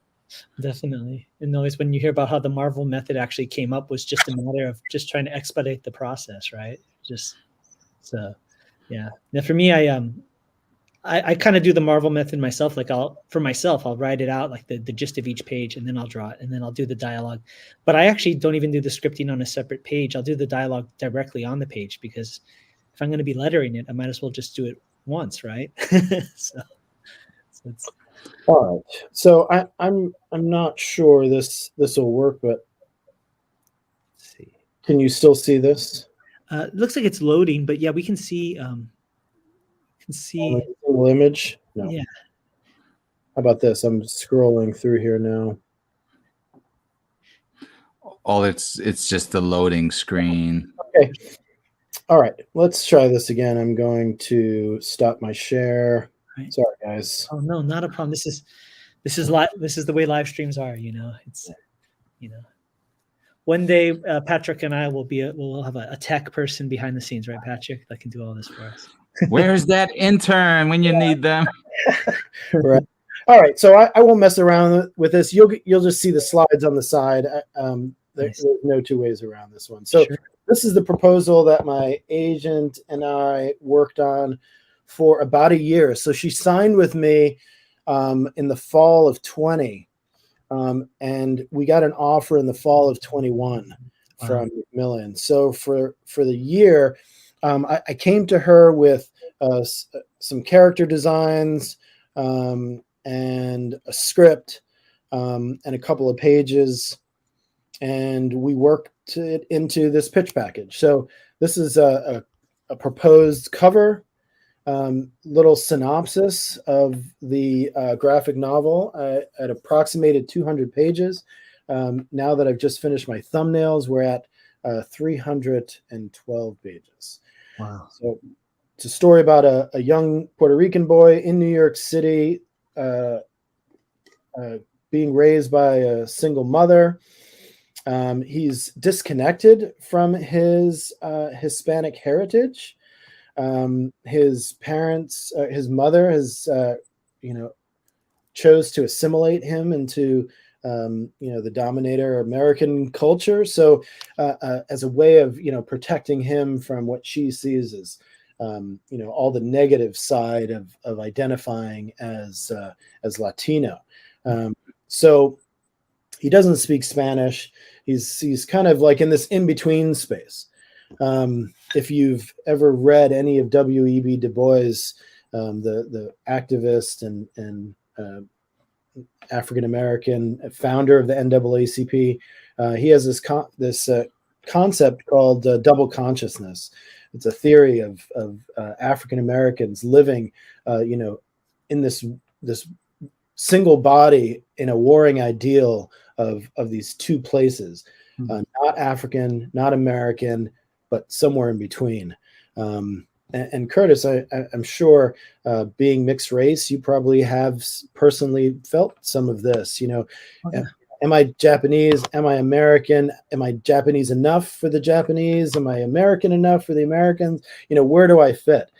Definitely. And always when you hear about how the Marvel method actually came up was just a matter of just trying to expedite the process, right? Just so, yeah. Now for me, I kind of do the Marvel method myself. Like I'll write it out like the gist of each page, and then I'll draw it, and then I'll do the dialogue. But I actually don't even do the scripting on a separate page. I'll do the dialogue directly on the page because if I'm going to be lettering it, I might as well just do it once, right? so it's. All right. So I'm not sure this will work, but let's see. Can you still see this? It looks like it's loading, but yeah, we can see. Single image. No. Yeah. How about this? I'm scrolling through here now. Oh, it's just the loading screen. Okay. All right. Let's try this again. I'm going to stop my share. Right. Sorry, guys. Oh no, not a problem. This is live. This is the way live streams are. You know, it's, you know, one day Patrick and I we'll have a tech person behind the scenes, right, Patrick, that can do all this for us. Where's that intern when you need them? Right. All right. So I won't mess around with this. You'll just see the slides on the side. There's no two ways around this one. So sure. This is the proposal that my agent and I worked on for about a year. So she signed with me in the fall of 20. And we got an offer in the fall of 21 from Macmillan. So for the year, I came to her with some character designs and a script and a couple of pages, and we worked it into this pitch package. So this is a proposed cover, little synopsis of the graphic novel at approximated 200 pages. Now that I've just finished my thumbnails, we're at 312 pages. Wow. So it's a story about a young Puerto Rican boy in New York City being raised by a single mother. He's disconnected from his Hispanic heritage. His parents, his mother has, chose to assimilate him into, the dominator American culture. So as a way of, protecting him from what she sees as, all the negative side of identifying as Latino. So he doesn't speak Spanish. He's kind of like in this in-between space. If you've ever read any of W.E.B. Du Bois, the activist and African-American founder of the NAACP, he has this concept called double consciousness. It's a theory of African-Americans living, in this single body in a warring ideal of these two places, not African, not American, but somewhere in between. And Kurtis, I'm sure, being mixed race, you probably have personally felt some of this. Am I Japanese? Am I American? Am I Japanese enough for the Japanese? Am I American enough for the Americans? Where do I fit?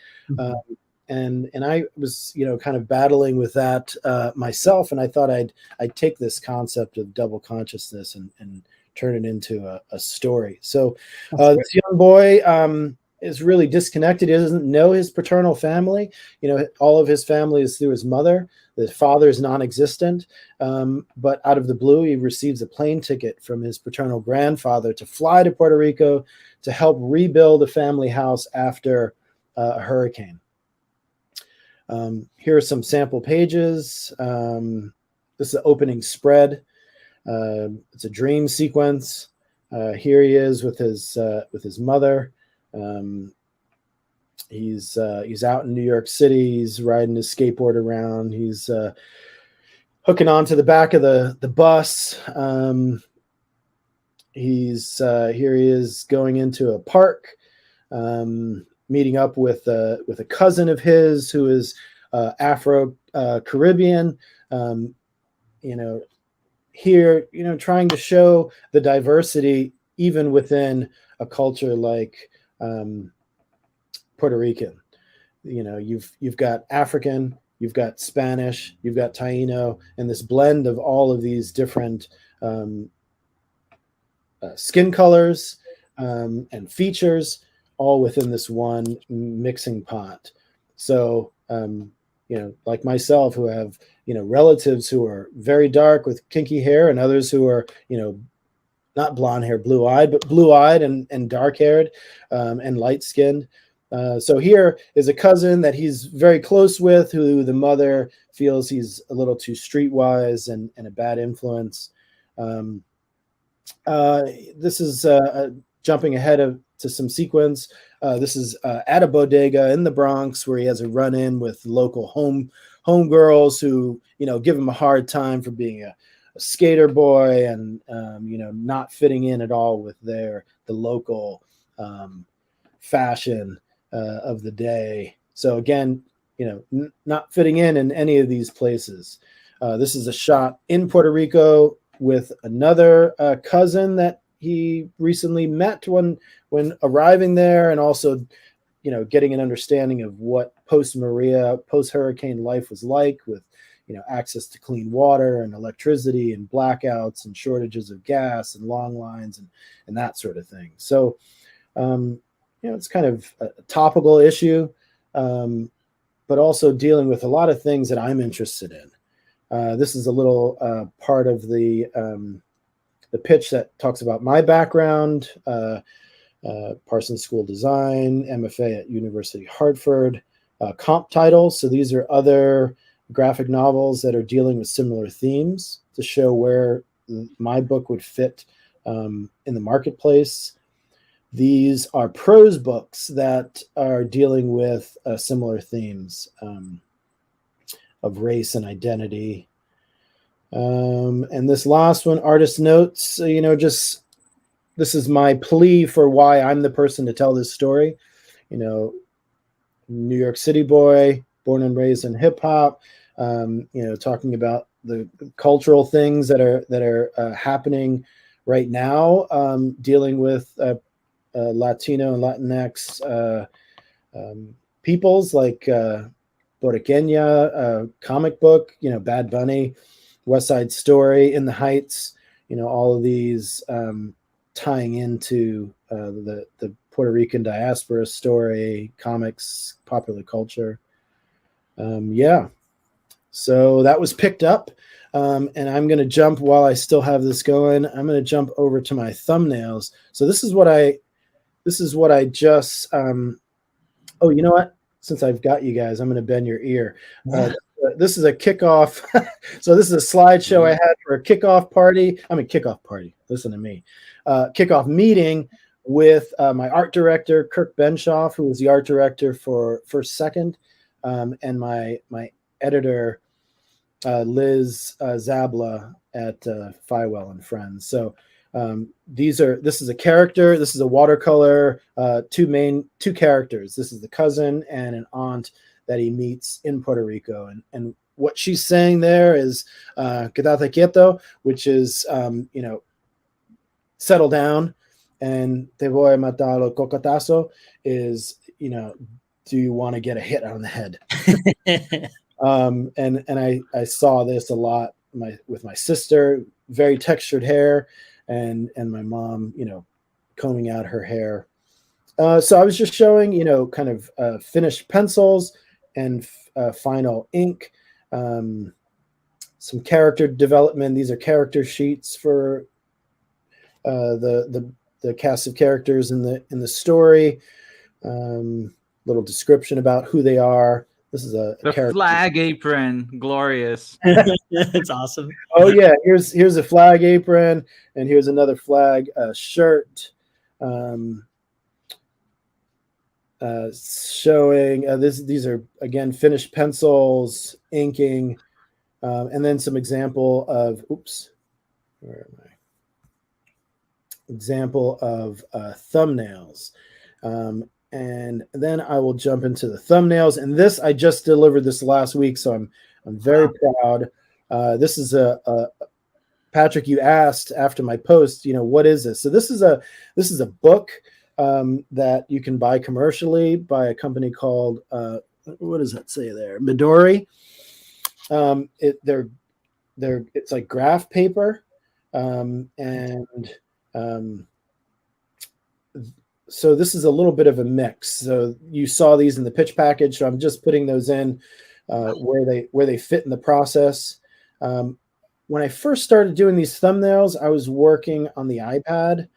And I was, kind of battling with that myself, and I thought I'd take this concept of double consciousness and turn it into a story. So this young boy is really disconnected. He doesn't know his paternal family. All of his family is through his mother. The father is non-existent. But out of the blue, he receives a plane ticket from his paternal grandfather to fly to Puerto Rico to help rebuild a family house after a hurricane. Here are some sample pages. This is the opening spread. It's a dream sequence. Here he is with his mother. He's out in New York City. He's riding his skateboard around. He's hooking onto the back of the bus. Here he is going into a park, meeting up with a cousin of his who is Afro Caribbean. Here, trying to show the diversity even within a culture like Puerto Rican. You've got African, you've got Spanish, you've got Taino, and this blend of all of these different skin colors and features, all within this one mixing pot. So, like myself, who have, relatives who are very dark with kinky hair, and others who are, not blonde hair, blue-eyed, but blue-eyed and dark-haired and light-skinned. So here is a cousin that he's very close with, who the mother feels he's a little too streetwise and a bad influence. This is jumping ahead to some sequence. This is at a bodega in the Bronx where he has a run-in with local homegirls who, give him a hard time for being a skater boy and, not fitting in at all with the local fashion of the day. So again, not fitting in any of these places. This is a shot in Puerto Rico with another cousin that he recently met when arriving there, and also, getting an understanding of what post-Maria, post-hurricane life was like, with, access to clean water and electricity and blackouts and shortages of gas and long lines and that sort of thing. So, it's kind of a topical issue, but also dealing with a lot of things that I'm interested in. This is a little part of the pitch that talks about my background, Parsons School Design, MFA at University Hartford, comp titles. So these are other graphic novels that are dealing with similar themes to show where my book would fit in the marketplace. These are prose books that are dealing with similar themes of race and identity. And this last one, artist notes, this is my plea for why I'm the person to tell this story. New York City boy, born and raised in hip hop, talking about the cultural things that are happening right now, dealing with Latino and Latinx peoples like Boricua, comic book, Bad Bunny, West Side Story, In the Heights, all of these tying into the Puerto Rican diaspora story, comics, popular culture. So that was picked up. And I'm going to jump while I still have this going. I'm going to jump over to my thumbnails. So this is what I just, oh, you know what? Since I've got you guys, I'm going to bend your ear. This is a kickoff. So this is a slideshow I had for a kickoff party. Kickoff party. Listen to me. Kickoff meeting with my art director, Kirk Benshoff, who was the art director for First Second, and my editor, Liz Zabla at Fywell and Friends. So this is a character. This is a watercolor. Two characters. This is the cousin and an aunt that he meets in Puerto Rico, and what she's saying there is "Quédate quieto," which is settle down, and "Te voy a matar el cocotazo" is do you want to get a hit on the head? And I saw this a lot with my sister, very textured hair, and my mom, combing out her hair. So I was just showing, kind of finished pencils and final ink, some character development. These are character sheets for the cast of characters in the story. Little description about who they are. This is a character. Flag apron, glorious. It's awesome. Oh yeah, here's a flag apron, and here's another flag shirt. Showing these are again finished pencils, inking, and then some example of where am I? Example of thumbnails. And then I will jump into the thumbnails. And this, I just delivered this last week, so I'm very proud. This is Patrick, you asked after my post, what is this? So this is a book that you can buy commercially by a company called what does that say there? Midori. It's like graph paper, so this is a little bit of a mix. So you saw these in the pitch package. So I'm just putting those in where they fit in the process. When I first started doing these thumbnails, I was working on the iPad,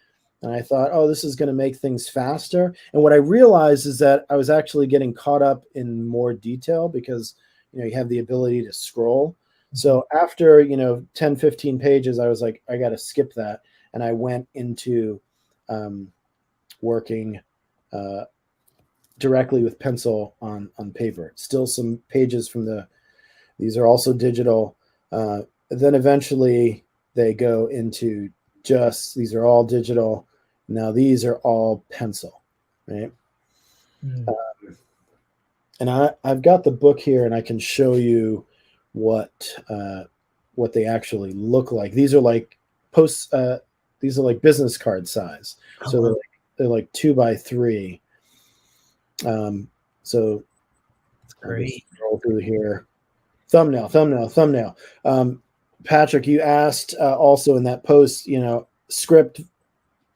and I thought, oh, this is going to make things faster. And what I realized is that I was actually getting caught up in more detail because you have the ability to scroll. So after 10, 15 pages, I was like, I got to skip that, and I went into working directly with pencil on paper. Still some pages from these are also digital. Then eventually they go into these are all digital. Now these are all pencil, right? And I've got the book here, and I can show you what they actually look like. These are like these are like business card size. So they're like 2x3. So great. Scroll through here. Thumbnail. Patrick, you asked also in that post, script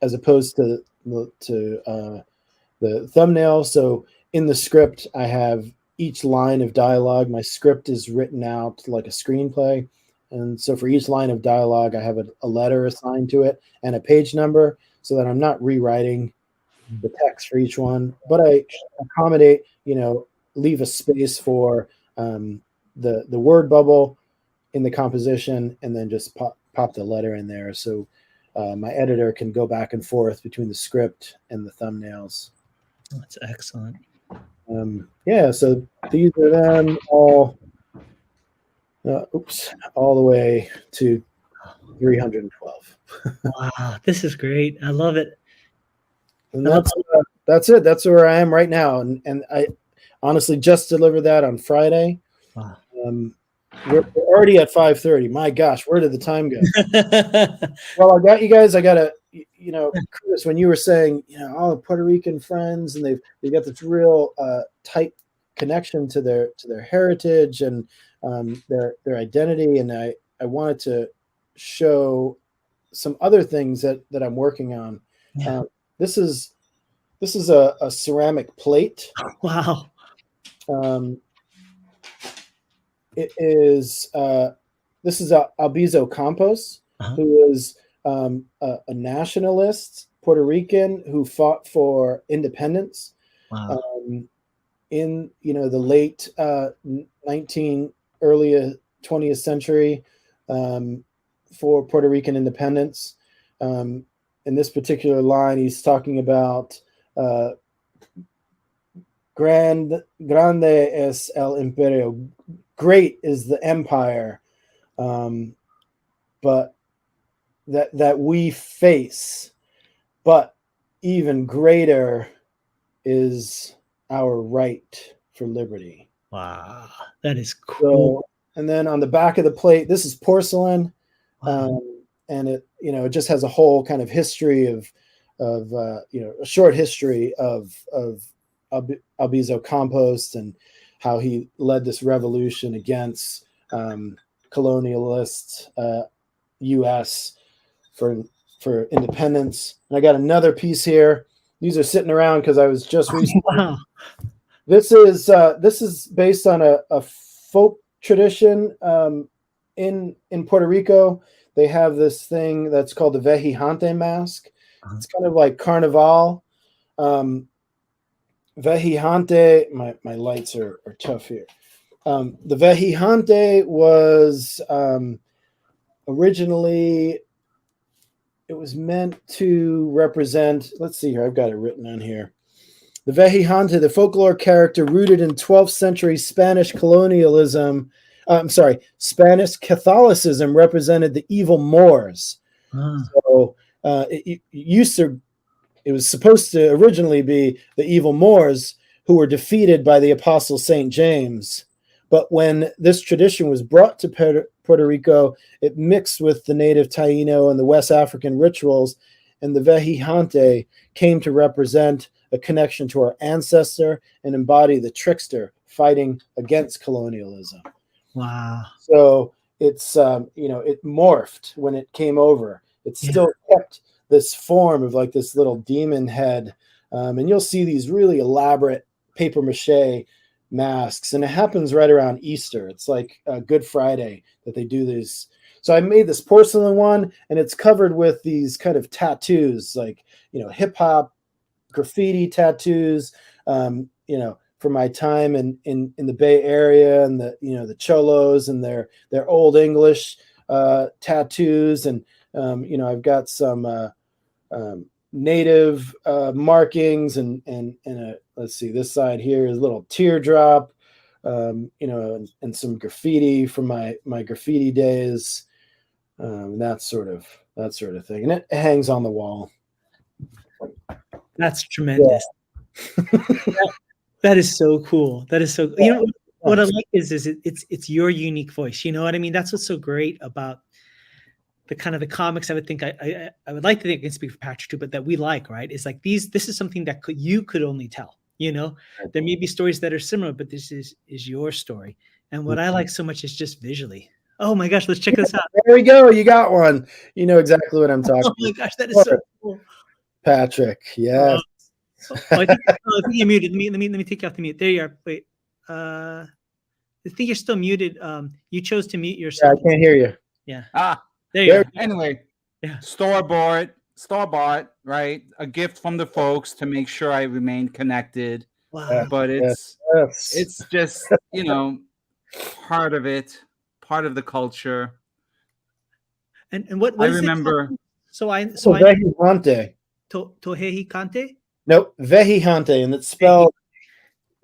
as opposed to the thumbnail. So in the script, I have each line of dialogue. My script is written out like a screenplay. And so for each line of dialogue, I have a letter assigned to it and a page number, so that I'm not rewriting the text for each one, but I accommodate, leave a space for the word bubble in the composition, and then just pop the letter in there. So my editor can go back and forth between the script and the thumbnails. That's excellent. So these are them all. All the way to 312. Wow, this is great. I love it. And that's it. That's where I am right now. And I honestly just delivered that on Friday. Wow. we're already at 5:30. My gosh, where did the time go? Well, I got you guys. I got to, Curtis, when you were saying, all Puerto Rican friends, and they've got this real tight connection to their heritage and their identity, and I wanted to show some other things that I'm working on. Yeah. This is a ceramic plate. Wow. It is this is Albizu Campos, Uh-huh. who is a nationalist Puerto Rican who fought for independence Wow. in the late 19 early 20th century for Puerto Rican independence. In this particular line, he's talking about grande es el imperio. Great is the empire, but that we face, but even greater is our right for liberty. Wow, that is cool. So, and then on the back of the plate, this is porcelain, Wow. and it it just has a whole kind of history of a short history of Albizu Campos and how he led this revolution against colonialist U.S. for independence. And I got another piece here. These are sitting around because I was just recently. Wow. This is based on a folk tradition in Puerto Rico. They have this thing that's called the Vejijante mask. It's kind of like Carnival. Vejijante, my lights are tough here. The Vejijante was originally, it was meant to represent, let's see here, I've got it written on here. The Vejijante, the folklore character rooted in 12th century Spanish colonialism, Spanish Catholicism, represented the evil Moors. So it was supposed to originally be the evil Moors who were defeated by the Apostle St. James. But when this tradition was brought to Puerto Rico, it mixed with the native Taino and the West African rituals, and the Vejijante came to represent a connection to our ancestor and embody the trickster fighting against colonialism. Wow. So it's, it morphed when it came over. It still kept this form of like this little demon head. And you'll see these really elaborate paper mache masks. And it happens right around Easter. It's like Good Friday that they do these. So I made this porcelain one, and it's covered with these kind of tattoos, like, hip hop, graffiti tattoos, from my time in the Bay Area, and the Cholos and their Old English tattoos. And, I've got some native markings and let's see, this side here is a little teardrop, and some graffiti from my graffiti days, that sort of thing. And it hangs on the wall. That's tremendous. That is so cool. That is so. What I like is it's your unique voice. You know what I mean? That's what's so great about the kind of the comics. I would think I would like to think I can speak for Patrick too, but that we like, right? Is like these. This is something that you could only tell. There may be stories that are similar, but this is your story. And what I like so much is just visually. Oh my gosh, let's check this out. There we go. You got one. You know exactly what I'm talking about. Oh my gosh, that is so cool. Patrick, yes. I think you're muted. Let me take you off the mute. There you are. Wait. I think you're still muted. You chose to mute yourself. Yeah, I can't hear you. Yeah. There you are. Anyway, Yeah. Store bought, right? A gift from the folks to make sure I remain connected. Wow. But it's just, part of it, part of the culture. And what I is remember. Vejijante. Tohehikante? Nope, Vejijante, and it's spelled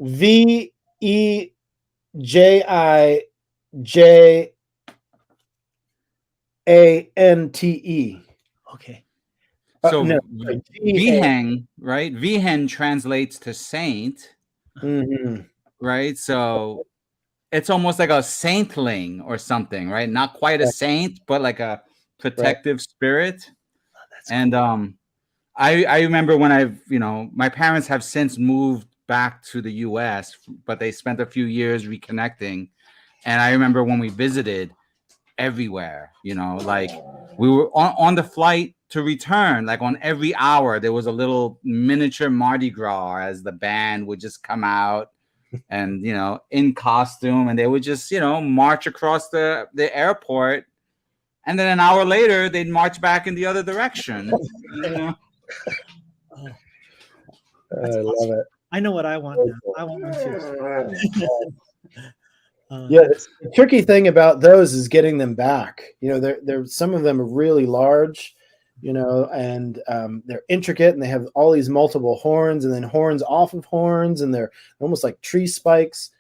Vejijante. Okay. So no, Vihang, right? Vihang translates to saint, mm-hmm. right? So it's almost like a saintling or something, right? Not quite a saint, but like a protective spirit. And I remember when my parents have since moved back to the US, but they spent a few years reconnecting. And I remember when we visited, everywhere, like we were on the flight to return, like on every hour there was a little miniature Mardi Gras as the band would just come out and in costume, and they would just march across the airport, and then an hour later they'd march back in the other direction. I love it. I know what I want now. I want one too. Yeah, the tricky thing about those is getting them back. They're some of them are really large, and they're intricate, and they have all these multiple horns, and then horns off of horns, and they're almost like tree spikes.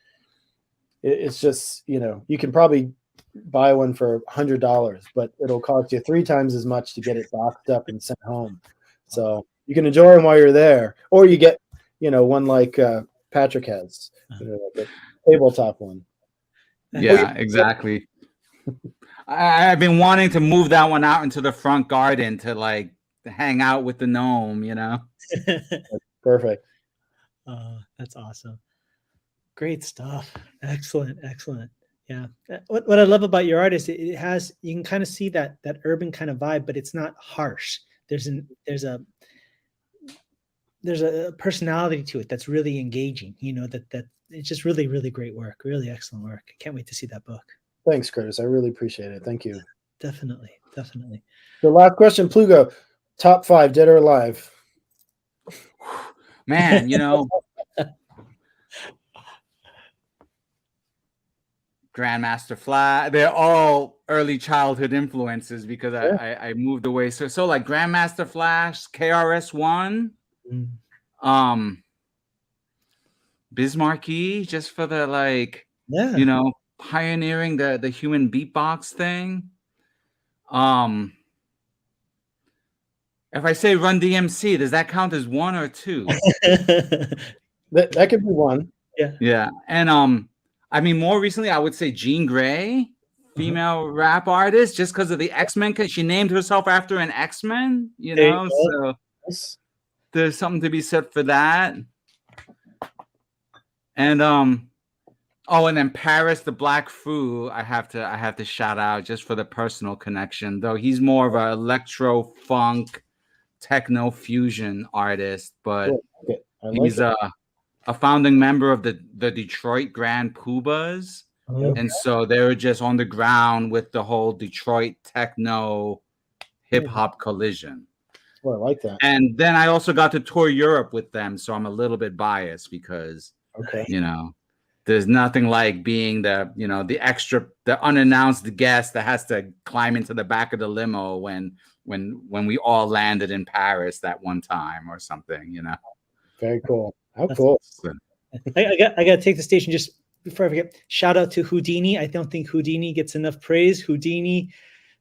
It's just, you can probably buy one for $100, but it'll cost you 3 times as much to get it boxed up and sent home. So you can enjoy them while you're there, or you get, one like Patrick has, like a tabletop one. Yeah, exactly. I've been wanting to move that one out into the front garden to like hang out with the gnome, Perfect. That's awesome. Great stuff. Excellent. Yeah. What I love about your art is you can kind of see that urban kind of vibe, but it's not harsh. There's a personality to it that's really engaging, that it's just really, really great work, really excellent work. I can't wait to see that book. Thanks, Kurtis. I really appreciate it. Thank you. Definitely. The last question, Plugo, top 5, dead or alive? Man, Grandmaster Flash, they're all early childhood influences because I moved away. So like Grandmaster Flash, KRS-One, Bismarcky, just for the pioneering the human beatbox thing. If I say Run DMC, does that count as 1 or 2? That could be 1. Yeah. And I mean, more recently, I would say Jean Grey, female rap artist, just because of the X-Men. Because she named herself after an X-Men, So there's something to be said for that. And and then Paris the Black Foo, I have to shout out just for the personal connection. Though he's more of an electro funk, techno fusion artist, but he's a founding member of the Detroit Grand Poobahs. And so they were just on the ground with the whole Detroit techno hip hop collision. Well, I like that. And then I also got to tour Europe with them, so I'm a little bit biased because there's nothing like being the unannounced guest that has to climb into the back of the limo when we all landed in Paris that one time or something, Very cool. How cool. I got to take the station just before I forget. Shout out to Houdini. I don't think Houdini gets enough praise. Houdini,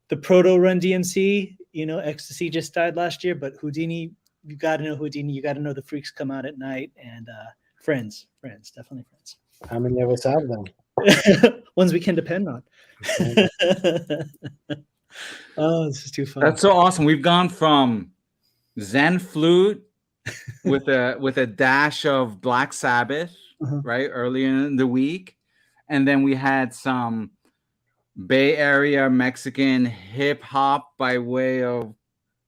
the proto Run DMC, Ecstasy just died last year, but Houdini, you got to know Houdini. You got to know the Freaks Come Out at Night, and friends, definitely friends. How many of us have them? Ones we can depend on. Oh, this is too fun. That's so awesome. We've gone from Zen flute with a dash of Black Sabbath, right, earlier in the week, and then we had some Bay Area Mexican hip hop by way of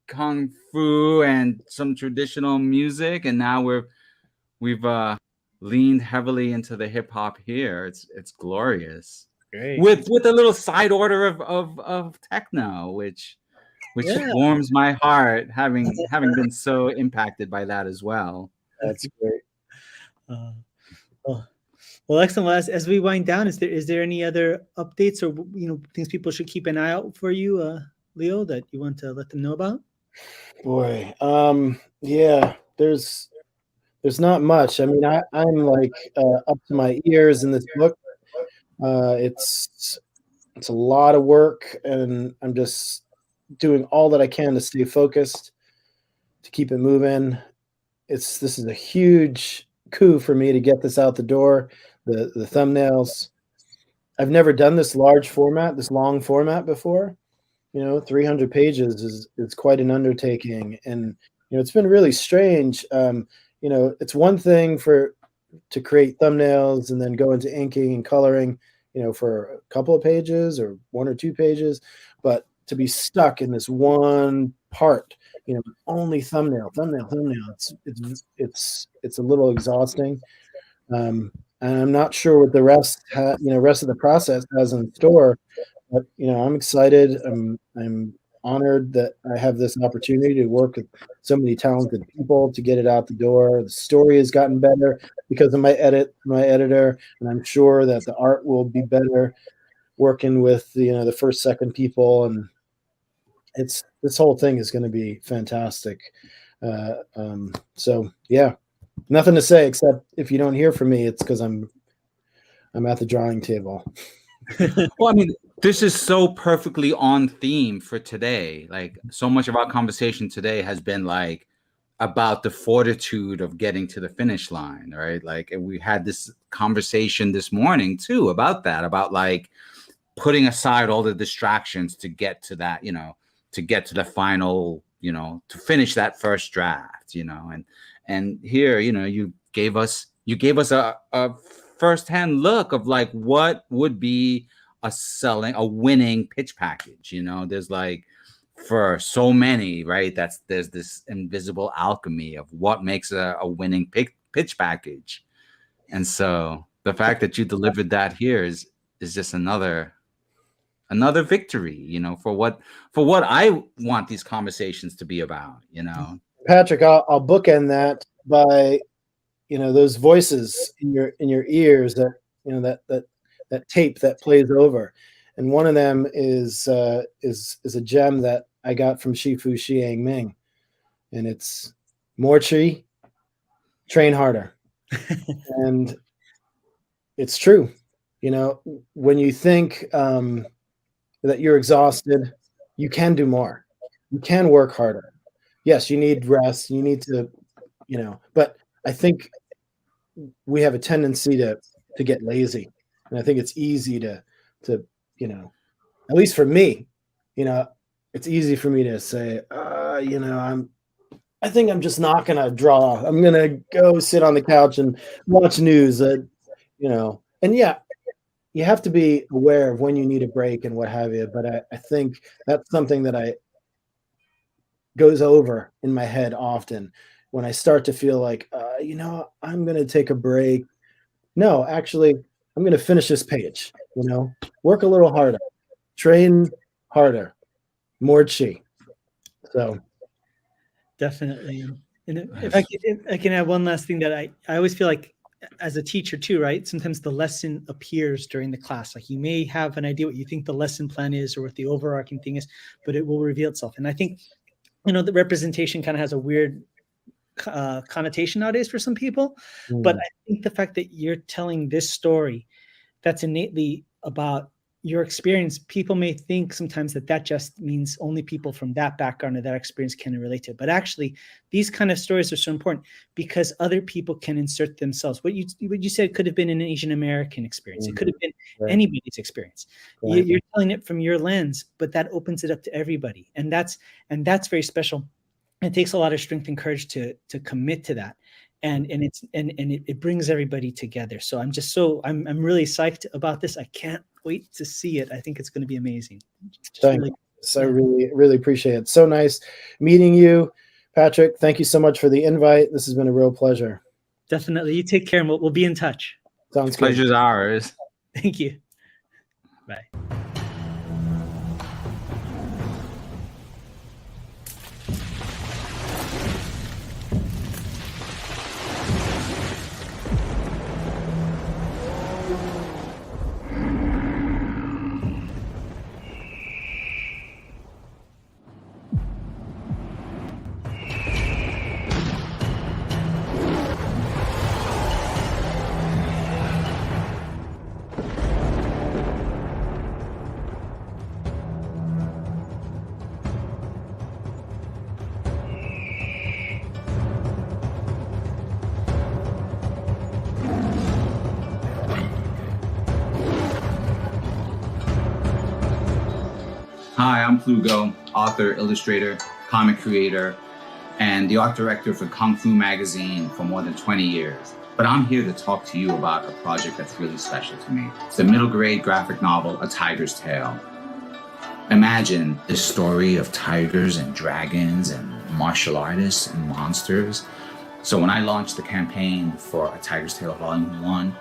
kung fu and some traditional music, and now we've leaned heavily into the hip hop here. It's glorious. Great. With a little side order of techno, which warms my heart, having been so impacted by that as well. That's great. Well, excellent. As we wind down, is there any other updates or things people should keep an eye out for you, Leo, that you want to let them know about? Boy, yeah. There's not much. I mean, I'm like up to my ears in this book. It's a lot of work, and I'm just doing all that I can to stay focused, to keep it moving. This is a huge coup for me to get this out the door. The thumbnails, I've never done this large format, this long format before. 300 pages is quite an undertaking, and it's been really strange. It's one thing to create thumbnails and then go into inking and coloring, for a couple of pages or 1 or 2 pages, but to be stuck in this one part, only thumbnail. It's a little exhausting. And I'm not sure what the rest of the process has in store, but I'm excited. I'm honored that I have this opportunity to work with so many talented people to get it out the door. The story has gotten better because of my editor, and I'm sure that the art will be better working with the first, second people, and this whole thing is going to be fantastic. So yeah, nothing to say except if you don't hear from me, it's because I'm at the drawing table. Well, I mean, this is so perfectly on theme for today. Like, so much of our conversation today has been like about the fortitude of getting to the finish line, right? Like, and we had this conversation this morning too about that, about like putting aside all the distractions to get to that, to get to the final, to finish that first draft, and here, you gave us a firsthand look of like what would be a winning pitch package. There's like, for so many, right, there's this invisible alchemy of what makes a winning pitch package. And so the fact that you delivered that here is just another victory, for what I want these conversations to be about. Patrick, I'll bookend that by those voices in your ears, that tape that plays over, and one of them is a gem that I got from Shifu Xiang Ming, and it's more chi, train harder. And it's true. When you think that you're exhausted, you can do more. You can work harder. Yes, you need rest. You need to, but I think we have a tendency to get lazy. And I think it's easy to at least for me, it's easy for me to say, I think I'm just not going to draw. I'm going to go sit on the couch and watch news, and yeah, you have to be aware of when you need a break and what have you. But I think that's something that goes over in my head often when I start to feel like, I'm going to take a break. No, actually, I'm going to finish this page, work a little harder, train harder, more chi. So definitely. And if I can add one last thing that I always feel like as a teacher too, right? Sometimes the lesson appears during the class. Like, you may have an idea what you think the lesson plan is or what the overarching thing is, but it will reveal itself. And I think, the representation kind of has a weird connotation nowadays for some people. But I think the fact that you're telling this story that's innately about your experience, people may think sometimes that just means only people from that background or that experience can relate to it. But actually, these kind of stories are so important because other people can insert themselves. What you said could have been an Asian American experience. It could have been anybody's experience. Right. You're telling it from your lens, but that opens it up to everybody, and that's very special. It takes a lot of strength and courage to commit to that. And it brings everybody together. So I'm really psyched about this. I can't wait to see it. I think it's going to be amazing. I really appreciate it. So nice meeting you, Patrick. Thank you so much for the invite. This has been a real pleasure. Definitely. You take care, and we'll be in touch. Sounds good. Pleasure's ours. Thank you. Bye. I'm Lugo, author, illustrator, comic creator, and the art director for Kung Fu magazine for more than 20 years. But I'm here to talk to you about a project that's really special to me. It's a middle grade graphic novel, A Tiger's Tale. Imagine the story of tigers and dragons and martial artists and monsters. So when I launched the campaign for A Tiger's Tale Volume 1,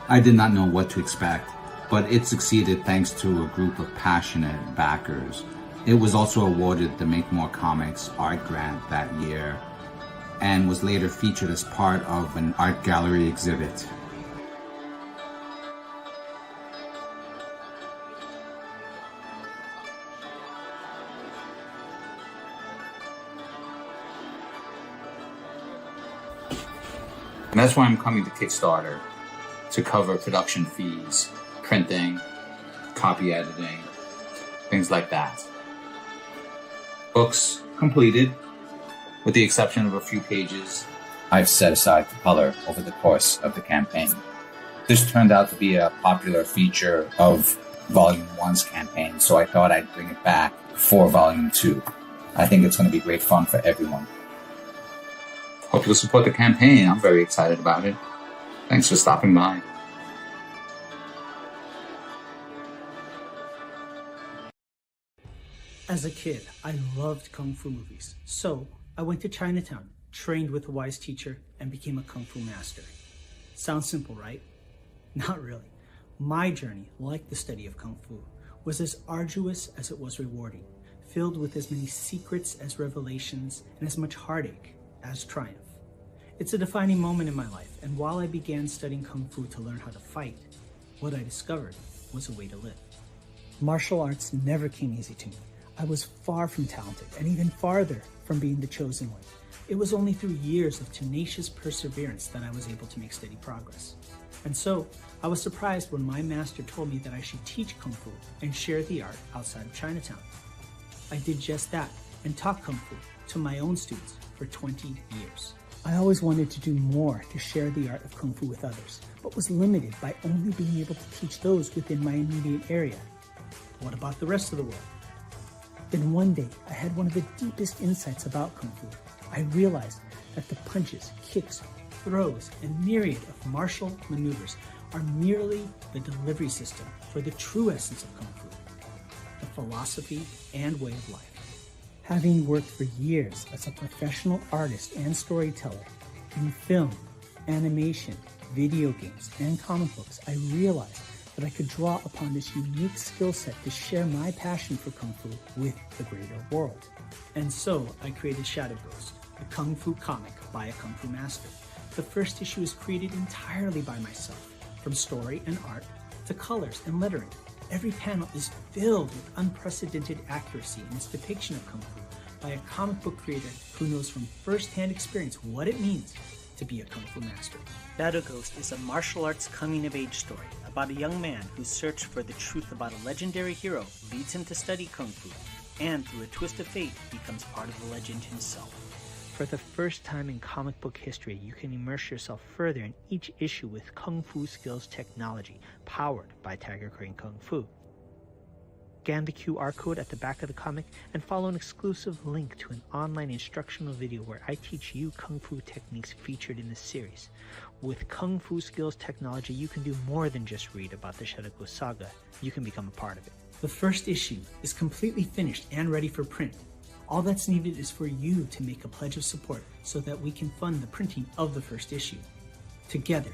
I did not know what to expect, but it succeeded thanks to a group of passionate backers. It was also awarded the Make More Comics art grant that year and was later featured as part of an art gallery exhibit. And that's why I'm coming to Kickstarter, to cover production fees, printing, copy editing, things like that. Books completed, with the exception of a few pages I've set aside for color over the course of the campaign. This turned out to be a popular feature of Volume 1's campaign, so I thought I'd bring it back for Volume 2. I think it's going to be great fun for everyone. Hope you'll support the campaign. I'm very excited about it. Thanks for stopping by. As a kid, I loved Kung Fu movies. So I went to Chinatown, trained with a wise teacher, and became a Kung Fu master. Sounds simple, right? Not really. My journey, like the study of Kung Fu, was as arduous as it was rewarding, filled with as many secrets as revelations and as much heartache as triumph. It's a defining moment in my life, and while I began studying Kung Fu to learn how to fight, what I discovered was a way to live. Martial arts never came easy to me. I was far from talented, and even farther from being the chosen one. It was only through years of tenacious perseverance that I was able to make steady progress. And so, I was surprised when my master told me that I should teach Kung Fu and share the art outside of Chinatown. I did just that, and taught Kung Fu to my own students for 20 years. I always wanted to do more to share the art of Kung Fu with others, but was limited by only being able to teach those within my immediate area. What about the rest of the world? Then one day, I had one of the deepest insights about Kung Fu. I realized that the punches, kicks, throws, and myriad of martial maneuvers are merely the delivery system for the true essence of Kung Fu, the philosophy and way of life. Having worked for years as a professional artist and storyteller in film, animation, video games, and comic books, I realized that I could draw upon this unique skill set to share my passion for Kung Fu with the greater world. And so I created Shadow Ghost, a Kung Fu comic by a Kung Fu master. The first issue is created entirely by myself, from story and art to colors and lettering. Every panel is filled with unprecedented accuracy in its depiction of Kung Fu by a comic book creator who knows from first-hand experience what it means to be a Kung Fu master. Shadow Ghost is a martial arts coming-of-age story about a young man whose search for the truth about a legendary hero leads him to study Kung Fu, and through a twist of fate, becomes part of the legend himself. For the first time in comic book history, you can immerse yourself further in each issue with Kung Fu skills technology, powered by Tiger Crane Kung Fu. Scan the QR code at the back of the comic and follow an exclusive link to an online instructional video where I teach you Kung Fu techniques featured in this series. With Kung Fu skills technology, you can do more than just read about the Shadow Ghost saga. You can become a part of it. The first issue is completely finished and ready for print. All that's needed is for you to make a pledge of support so that we can fund the printing of the first issue. Together,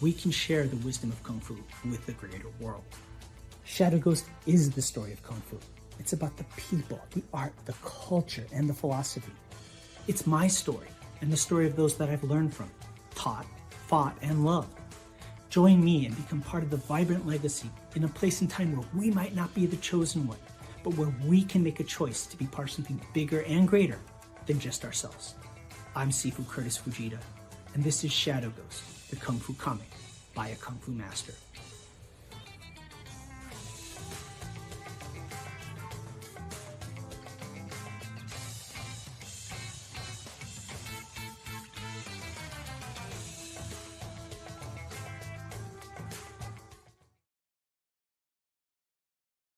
we can share the wisdom of Kung Fu with the greater world. Shadow Ghost is the story of Kung Fu. It's about the people, the art, the culture, and the philosophy. It's my story and the story of those that I've learned from, taught, fought, and loved. Join me and become part of the vibrant legacy in a place and time where we might not be the chosen one, but where we can make a choice to be part of something bigger and greater than just ourselves. I'm Sifu Kurtis Fujita, and this is Shadow Ghost, the Kung Fu comic by a Kung Fu master.